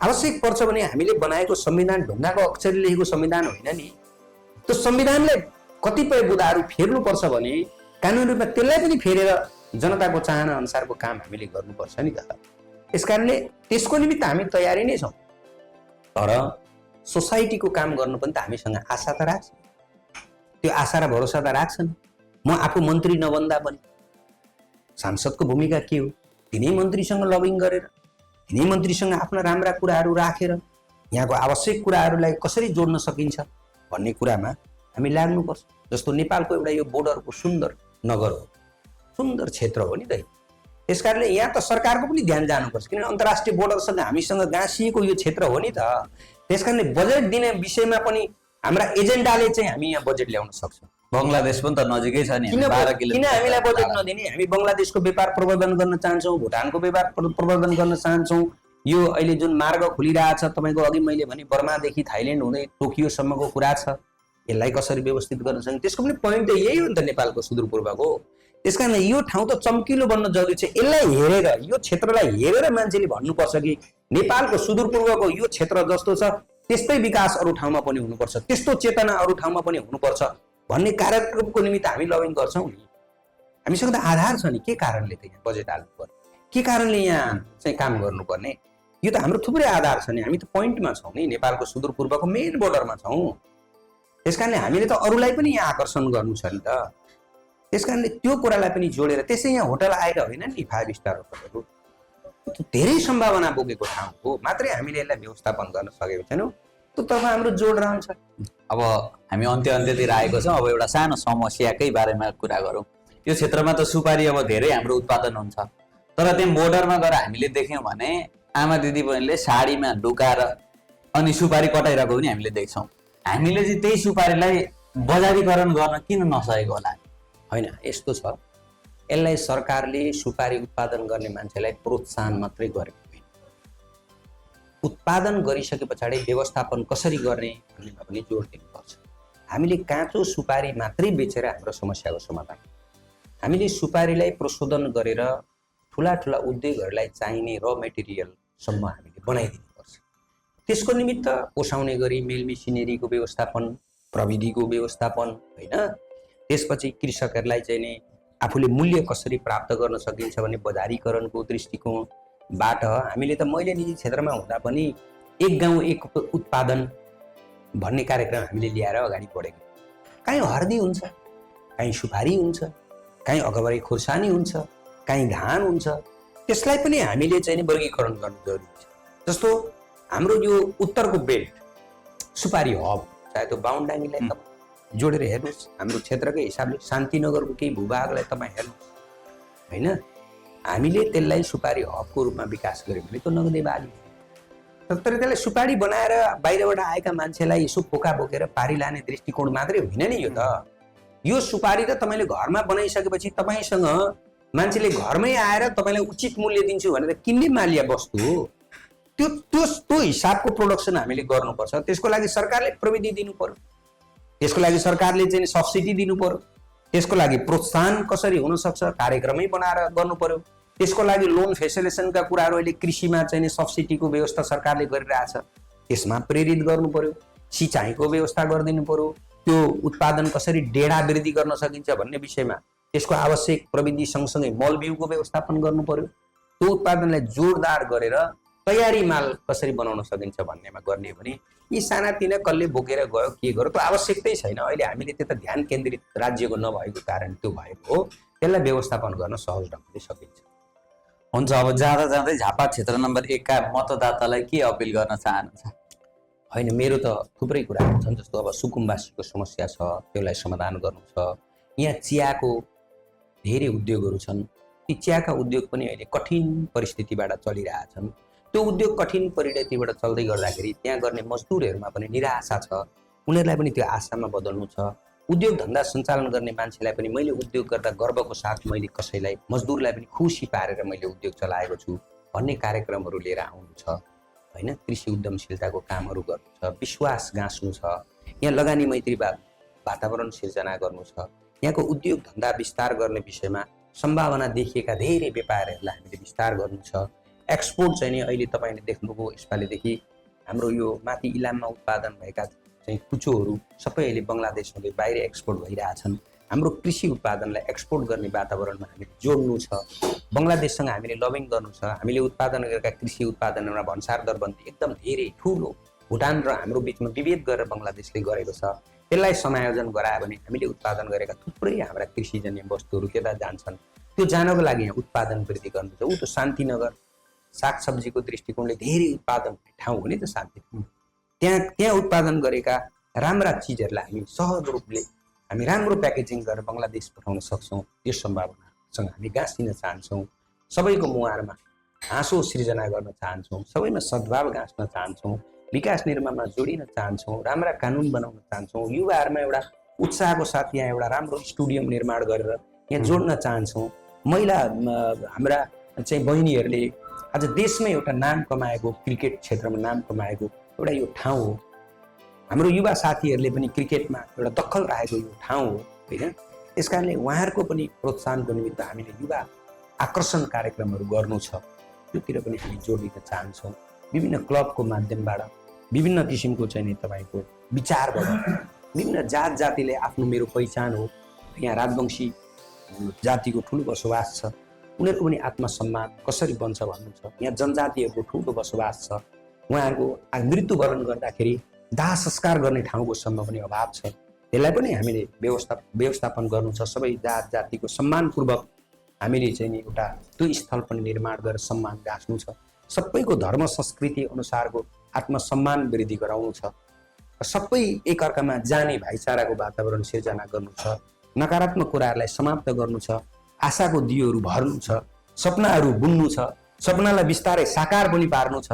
आवश्यक पर्छ भने हामीले बनाएको संविधान ढुङ्गाको अक्षरले लेखेको संविधान होइन नि, त्यो संविधानलाई कतिपय बुदाहरू फेर्नुपर्छ भने कानुन रूपमा त्यसलाई पनि फेरेर जनताको चाहना अनुसारको काम हामीले गर्नुपर्छ नि त। त्यस कारणले त्यसको निमित्त हामी तयारी नै छौँ, तर सोसाइटीको काम गर्नु पनि त हामीसँग आशा त राख्छ। त्यो आशा र भरोसा त राख्छन्। म आफू मन्त्री नबन्दा पनि सांसदको भूमिका के हो? तिनै मन्त्रीसँग लबिङ गरेर, तिनै मन्त्रीसँग आफ्ना राम्रा कुराहरू राखेर यहाँको आवश्यक कुराहरूलाई कसरी जोड्न सकिन्छ भन्ने कुरामा हामी लाग्नुपर्छ। जस्तो नेपालको एउटा यो बोर्डरको सुन्दर नगर हो, सुन्दर क्षेत्र हो नि त। त्यस कारणले यहाँ त सरकारको पनि ध्यान जानुपर्छ, किनभने अन्तर्राष्ट्रिय बोर्डरसँग हामीसँग गाँसिएको यो क्षेत्र हो नि त। त्यस कारणले बजेट दिने विषयमा पनि हाम्रा एजेन्डाले चाहिँ हामी यहाँ बजेट ल्याउन सक्छौँ। बङ्गलादेश पनि त नजिकै छ नि, किन हामीलाई बजेट नदिने? हामी बङ्गलादेशको व्यापार प्रवर्धन गर्न चाहन्छौँ, भुटानको व्यापार प्रवर्धन गर्न चाहन्छौँ, यो अहिले जुन मार्ग खुलिरहेछ तपाईँको अघि मैले भने बर्मादेखि थाइल्यान्ड हुँदै टोकियोसम्मको कुरा छ, यसलाई कसरी व्यवस्थित गर्न सक्छ? त्यसको पनि पोइन्ट त यही हो नि त, नेपालको सुदूरपूर्वको। त्यस कारण यो ठाउँ त चम्किलो बन्न जरुरी छ। यसलाई हेरेर, यो क्षेत्रलाई हेरेर मान्छेले भन्नुपर्छ कि नेपालको सुदूरपूर्वको यो क्षेत्र जस्तो छ त्यस्तै विकास अरू ठाउँमा पनि हुनुपर्छ, त्यस्तो चेतना अरू ठाउँमा पनि हुनुपर्छ भन्ने कार्यक्रमको निमित्त हामी लबिङ गर्छौँ नि। हामीसँग त आधार छ नि, के कारणले त यहाँ बजेट हाल्नुपर्ने, के कारणले यहाँ चाहिँ काम गर्नुपर्ने, यो त हाम्रो थुप्रै आधार छ नि। हामी त पोइन्टमा छौँ नि, नेपालको सुदूरपूर्वको मेन बोर्डरमा छौँ। त्यस कारणले हामीले त अरूलाई पनि यहाँ आकर्षण गर्नु छ नि त। त्यस कारणले त्यो कुरालाई पनि जोडेर, त्यसै यहाँ होटल आएर होइन नि 5 स्टार होटलहरू, धेरै सम्भावना बोकेको ठाउँ हो, मात्रै हामीले यसलाई व्यवस्थापन गर्न सकेको छैनौँ। त्योतर्फ हाम्रो जोड रहन्छ। अब हामी अन्त्यतिर आएको छौँ। अब एउटा सानो समस्याकै बारेमा कुरा गरौँ। यो क्षेत्रमा त सुपारी अब धेरै हाम्रो उत्पादन हुन्छ, तर त्यहाँ बोर्डरमा गएर हामीले देख्यौँ भने आमा दिदीबहिनीले साडीमा ढुकाएर अनि सुपारी कटाइरहेको पनि हामीले देख्छौँ। हामीले चाहिँ त्यही सुपारीलाई बजारीकरण गर्न किन नसकेको होला? होइन, यस्तो छ, यसलाई सरकारले सुपारी उत्पादन गर्ने मान्छेलाई प्रोत्साहन मात्रै गरेको होइन, उत्पादन गरिसके पछाडि व्यवस्थापन कसरी गर्ने भन्नेमा पनि जोड दिनुपर्छ। हामीले काँचो सुपारी मात्रै बेचेर हाम्रो समस्याको समाधान, हामीले सुपारीलाई प्रशोधन गरेर ठुला ठुला उद्योगहरूलाई चाहिने र मेटेरियलसम्म हामीले बनाइदिनुपर्छ। त्यसको निमित्त पोसाउने गरी मेल मेसिनेरीको व्यवस्थापन, प्रविधिको व्यवस्थापन, होइन, त्यसपछि कृषकहरूलाई चाहिँ नि आफूले मूल्य कसरी प्राप्त गर्न सकिन्छ भन्ने बजारीकरणको दृष्टिकोणबाट हामीले त, मैले निजी क्षेत्रमा हुँदा पनि एक गाउँ एक उत्पादन भन्ने कार्यक्रम हामीले ल्याएर अगाडि बढेको। कहीँ हर्दी हुन्छ, कहीँ सुपारी हुन्छ, कहीँ अगबरे खुर्सानी हुन्छ, कहीँ धान हुन्छ, त्यसलाई पनि हामीले चाहिँ नि वर्गीकरण गर्नु जरुरी छ। जस्तो हाम्रो यो उत्तरको बेल्ट सुपारी हब, चाहे त्यो बाहुनडाङ्गीलाई तपाईँ जोडेर हेर्नुहोस्, हाम्रो क्षेत्रकै हिसाबले शान्तिनगरको केही भूभागलाई तपाईँ हेर्नुहोस्, होइन, हामीले त्यसलाई सुपारी हबको रूपमा विकास गर्यो भने त्यो नगदे बाली। तर त्यसलाई सुपारी बनाएर बाहिरबाट आएका मान्छेलाई यसो पोका बोकेर पारी लाने दृष्टिकोण मात्रै होइन नि यो त। यो सुपारी त तपाईँले घरमा बनाइसकेपछि तपाईँसँग मान्छेले घरमै आएर तपाईँलाई उचित मूल्य दिन्छु भनेर किन्ने मालिया वस्तु हो। त्यो हिसाबको प्रोडक्सन हामीले गर्नुपर्छ। त्यसको लागि सरकारले प्रविधि दिनु पर्यो, त्यसको लागि सरकारले चाहिँ सब्सिडी दिनु पर्यो, त्यसको लागि प्रोत्साहन कसरी हुन सक्छ कार्यक्रमै बनाएर गर्नु पर्यो। त्यसको लागि लोन फेसिलिटेसनका कुराहरू अहिले कृषिमा चाहिँ सब्सिडीको व्यवस्था सरकारले गरिरहेछ, त्यसमा प्रेरित गर्नु पर्यो। सिँचाइको व्यवस्था गरिदिनु पर्यो, त्यो उत्पादन कसरी डेढा वृद्धि गर्न सकिन्छ भन्ने विषयमा त्यसको आवश्यक प्रविधि सँगसँगै मलबिउको व्यवस्थापन गर्नु पर्यो। त्यो उत्पादनलाई जोडदार गरेर तयारी माल कसरी बनाउन सकिन्छ भन्नेमा गर्ने हो भने यी सानातिना कसले बोकेर गयो के गर्यो त्यो आवश्यकतै छैन। अहिले हामीले त्यता ध्यान केन्द्रित राज्यको नभएको कारण त्यो भएको हो, त्यसलाई व्यवस्थापन गर्न सहज ढङ्गले सकिन्छ। हुन्छ, अब जाँदा जाँदै झापा क्षेत्र नम्बर 1 का मतदातालाई के अपिल गर्न चाहनुहुन्छ? होइन, मेरो त थुप्रै कुराहरू छन्। जस्तो अब सुकुम्बासीको समस्या छ, त्यसलाई समाधान गर्नु छ। यहाँ चियाको धेरै उद्योगहरू छन्, ती चियाका उद्योग पनि अहिले कठिन परिस्थितिबाट चलिरहेछन्। त्यो उद्योग कठिन परिस्थितिबाट चल्दै गर्दाखेरि त्यहाँ गर्ने मजदुरहरूमा पनि निराशा छ, उनीहरूलाई पनि त्यो आशामा बदल्नु छ। उद्योग धन्दा सञ्चालन गर्ने मान्छेलाई पनि मैले उद्योग गर्दा गर्वको साथ मैले कसैलाई मजदुरलाई पनि खुसी पारेर मैले उद्योग चलाएको छु भन्ने कार्यक्रमहरू लिएर आउनु छ, होइन, कृषि उद्यमशीलताको कामहरू गर्नु छ, विश्वास गाँच्नु छ, यहाँ लगानी मैत्रीवाद वातावरण सिर्जना गर्नु छ, यहाँको उद्योग धन्दा विस्तार गर्ने विषयमा सम्भावना देखिएका धेरै व्यापारहरूलाई हामीले विस्तार गर्नु छ। एक्सपोर्ट चाहिँ नि अहिले तपाईँले देख्नुभयो यसपालिदेखि हाम्रो यो माथि इलाममा उत्पादन भएका चाहिँ कुचोहरू सबै अहिले बङ्गलादेशमध्ये बाहिर एक्सपोर्ट भइरहेछन्। हाम्रो कृषि उत्पादनलाई एक्सपोर्ट गर्ने वातावरणमा हामीले जोड्नु छ, बङ्गलादेशसँग हामीले लबिङ गर्नु छ। हामीले उत्पादन गरेका कृषि उत्पादनहरूमा भन्सार दरबन्दी एकदम धेरै ठुलो, भुटान र हाम्रो बिचमा विभेद गरेर बङ्गलादेशले गरेको छ, त्यसलाई समायोजन गरायो भने हामीले उत्पादन गरेका थुप्रै हाम्रा कृषिजन्य वस्तुहरू केता जान्छन्। त्यो जानको लागि यहाँ उत्पादन वृद्धि गर्नु छ। ऊ त शान्तिनगर सागसब्जीको दृष्टिकोणले धेरै उत्पादन हुने ठाउँ हो नि त शान्तिनगर। त्यहाँ उत्पादन गरेका राम्रा चिजहरूलाई हामी सहज रूपले हामी राम्रो प्याकेजिङ गरेर बङ्गलादेश पठाउन सक्छौँ। यो सम्भावनासँग हामी गाँसिन चाहन्छौँ, सबैको मुहारमा हाँसो सृजना गर्न चाहन्छौँ, सबैमा सद्भाव गाँच्न चाहन्छौँ, विकास निर्माणमा जोडिन चाहन्छौँ, राम्रा कानुन बनाउन चाहन्छौँ, युवाहरूमा एउटा उत्साहको साथ यहाँ एउटा राम्रो स्टुडियम निर्माण गरेर यहाँ जोड्न चाहन्छौँ। महिला हाम्रा चाहिँ बहिनीहरूले आज देशमै एउटा नाम कमाएको क्रिकेट क्षेत्रमा नाम कमाएको एउटा यो ठाउँ हो। हाम्रो युवा साथीहरूले पनि क्रिकेटमा एउटा दखल राखेको यो ठाउँ हो होइन। त्यस कारणले उहाँहरूको पनि प्रोत्साहनको निमित्त हामीले युवा आकर्षण कार्यक्रमहरू गर्नु छ, त्योतिर पनि हामी जोड दिन चाहन्छौँ। विभिन्न क्लबको माध्यमबाट विभिन्न किसिमको चाहिँ नि तपाईँको विचारबाट विभिन्न जात जातिले आफ्नो मेरो पहिचान हो, यहाँ राजवंशी जातिको ठुलो बसोबास छ, उनीहरूको पनि आत्मसम्मान कसरी बन्छ भन्नु छ। यहाँ जनजातिहरूको ठुलो बसोबास छ, उहाँहरूको मृत्युवरण गर्दाखेरि दाह संस्कार गर्ने ठाउँको सम्म पनि अभाव छ। त्यसलाई पनि हामीले व्यवस्थापन गर्नु छ। सबै जात जातिको सम्मानपूर्वक हामीले चाहिँ नि एउटा त्यो स्थल पनि निर्माण गरेर सम्मान गाँच्नु छ। सबैको धर्म संस्कृति अनुसारको आत्मसम्मान वृद्धि गराउनु छ। सबै एकअर्कामा जाने भाइचाराको वातावरण सिर्जना गर्नु छ। नकारात्मक कुराहरूलाई समाप्त गर्नु छ। आशाको दियोहरू भर्नु छ। सपनाहरू बुन्नु छ। सपनालाई बिस्तारै साकार पनि पार्नु छ।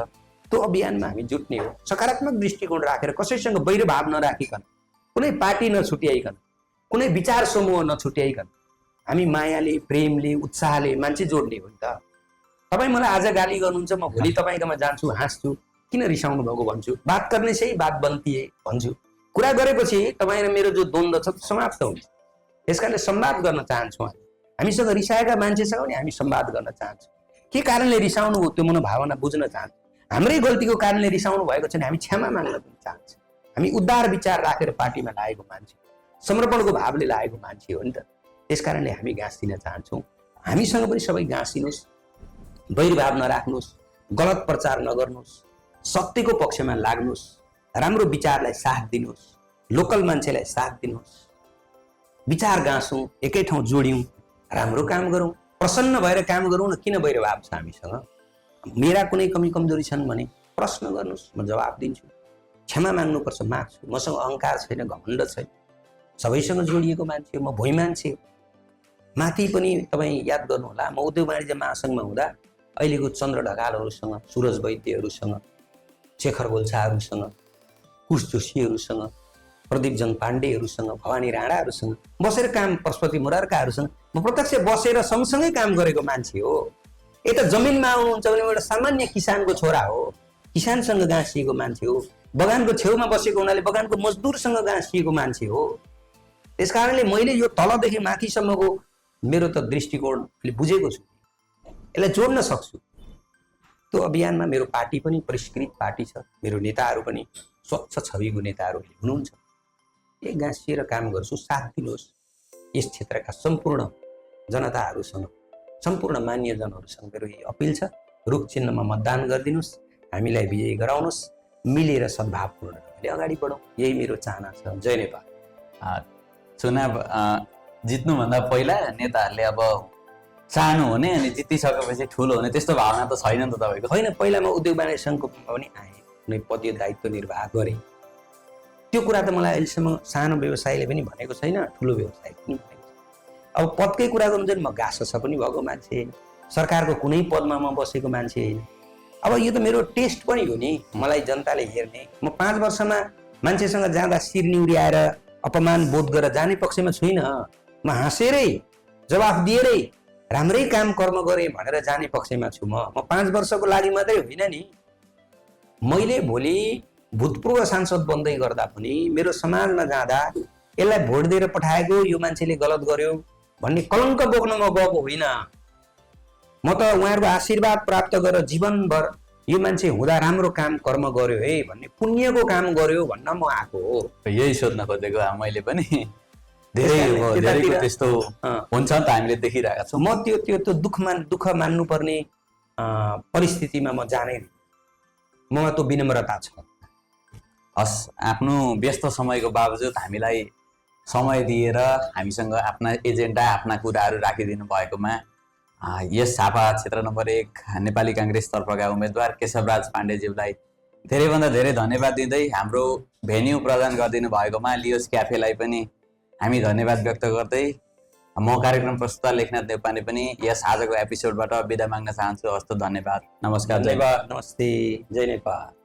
त्यो अभियानमा हामी जुट्ने हो। सकारात्मक दृष्टिकोण राखेर कसैसँग वैरभाव नराखिकन, कुनै पार्टी नछुट्याइकन, कुनै विचार समूह नछुट्याइकन हामी मायाले प्रेमले उत्साहले मान्छे जोड्ने हो नि त। तपाईँ मलाई आज गाली गर्नुहुन्छ, म भोलि तपाईँकोमा जान्छु, हाँस्छु, किन रिसाउनु भएको भन्छु, बात गर्ने चाहिँ बात बन्ती है भन्छु। कुरा गरेपछि तपाईँ र मेरो जो द्वन्द्व छ त्यो समाप्त हुन्छ। त्यस कारणले संवाद गर्न चाहन्छौँ। हामीसँग रिसाएका मान्छेसँग पनि हामी संवाद गर्न चाहन्छौँ। के कारणले रिसाउनु हो त्यो मनोभावना बुझ्न चाहन्छौँ। हाम्रै गल्तीको कारणले रिसाउनु भएको छ भने हामी क्षमा माग्न पनि चाहन्छौँ। हामी उदार विचार राखेर पार्टीमा लागेको मान्छे, समर्पणको भावले लागेको मान्छे हो नि त। त्यस कारणले हामी गाँसिन चाहन्छौँ। हामीसँग पनि सबै गाँसिनुहोस्, वैरभाव नराख्नुहोस्, गलत प्रचार नगर्नुहोस्, सत्यको पक्षमा लाग्नुहोस्, राम्रो विचारलाई साथ दिनुहोस्, लोकल मान्छेलाई साथ दिनुहोस्, विचार गाँसौँ, एकै ठाउँ जोड्यौँ, राम्रो काम गरौँ, प्रसन्न भएर काम गरौँ न। किन वैरभाव छ हामीसँग? मेरा कुनै कमी कमजोरी छन् भने प्रश्न गर्नुहोस्, म जवाब दिन्छु। क्षमा माग्नुपर्छ, माग्छु। मसँग अहङ्कार छैन, घमण्ड छैन। सबैसँग जोडिएको मान्छे हो, म भोइ मान्छे हो। माथि पनि तपाईँ याद गर्नुहोला, म उद्योग वाणिज्य महासङ्घमा हुँदा अहिलेको चन्द्र ढकालहरूसँग, सुरज वैद्यहरूसँग, शेखर गोल्छाहरूसँग, कुश जोशीहरूसँग, प्रदीपजङ पाण्डेहरूसँग, भवानी राणाहरूसँग बसेर काम, पशुपति मुरारकाहरूसँग म प्रत्यक्ष बसेर सँगसँगै काम गरेको मान्छे हो। यता जमिनमा आउनुहुन्छ भने म एउटा सामान्य किसानको छोरा हो, किसानसँग गाँसिएको मान्छे हो। बगानको छेउमा बसेको हुनाले बगानको मजदुरसँग गाँसिएको मान्छे हो। त्यस कारणले मैले यो तलदेखि माथिसम्मको मेरो त दृष्टिकोणले बुझेको छु, यसलाई जोड्न सक्छु। त्यो अभियानमा मेरो पार्टी पनि परिष्कृत पार्टी छ, मेरो नेताहरू पनि स्वच्छ छविको नेताहरू हुनुहुन्छ। एक गाँसिएर काम गर्छु, साथ दिनुहोस्। यस क्षेत्रका सम्पूर्ण जनताहरूसँग, सम्पूर्ण मान्यजनहरूसँग मेरो यही अपिल छ। रुख चिन्हमा मतदान गरिदिनुहोस्, हामीलाई विजयी गराउनुहोस्, मिलेर सद्भावपूर्ण ढङ्गले अगाडि बढौँ, यही मेरो चाहना छ। जय नेपाल। चुनाव जित्नुभन्दा पहिला नेताहरूले अब सानो हुने अनि जितिसकेपछि ठुलो हुने त्यस्तो भावना त छैन नि त तपाईँको? होइन, पहिला म उद्योग वाणिज्य सङ्घको पनि आएँ, कुनै पदीय दायित्व निर्वाह गरेँ। त्यो कुरा त मलाई अहिलेसम्म सानो व्यवसायले पनि भनेको छैन, ठुलो व्यवसाय पनि भनेको छैन। अब पदकै कुरा गर्नु चाहिँ म गाँस पनि भएको मान्छे, सरकारको कुनै पदमा म बसेको मान्छे होइन। अब यो त मेरो टेस्ट पनि हो नि, मलाई जनताले हेर्ने। म 5 वर्षमा मान्छेसँग जाँदा शिर निउरियाएर अपमान बोध गरेर जाने पक्षमा छुइनँ। म हाँसेरै जवाफ दिएरै राम्रै काम कर्म गरेँ भनेर जाने पक्षमा छु। म 5 वर्षको लागि मात्रै होइन नि, मैले भोलि भूतपूर्व सांसद बन्दै गर्दा पनि मेरो समाजमा जाँदा यसलाई भोट दिएर पठाएको यो मान्छेले गलत गर्यो भन्ने कलङ्क बोक्न म गएको होइन। म त उहाँहरूको आशीर्वाद प्राप्त गरेर जीवनभर यो मान्छे हुँदा राम्रो काम कर्म गर्यो है भन्ने, पुण्यको काम गर्यो भन्न म आएको हो। यही सोध्न खोजेको मैले पनि। धेरैको त्यस्तो हुन्छ नि त, हामीले देखिरहेका छौँ। म त्यो दुःख मान्नुपर्ने परिस्थितिमा म जाने, ममा त्यो विनम्रता छ। हस्, आफ्नो व्यस्त समयको बावजुद हामीलाई समय दिएर हामीसँग आफ्ना एजेन्डा, आफ्ना कुराहरू राखिदिनु भएकोमा यस झापा क्षेत्र नम्बर 1 नेपाली काङ्ग्रेसतर्फका उम्मेदवार केशवराज पाण्डेज्यूलाई धेरैभन्दा धेरै धन्यवाद दिँदै हाम्रो भेन्यू प्रदान गरिदिनु भएकोमा लियोस क्याफेलाई पनि हामी धन्यवाद व्यक्त गर्दै म कार्यक्रम प्रस्तुता लेखनाथ देवपाने पनि यस आजको एपिसोडबाट बिदा माग्न चाहन्छु। हस्त, धन्यवाद, नमस्कार, धन्यवाद, नमस्ते, जय नेपाल।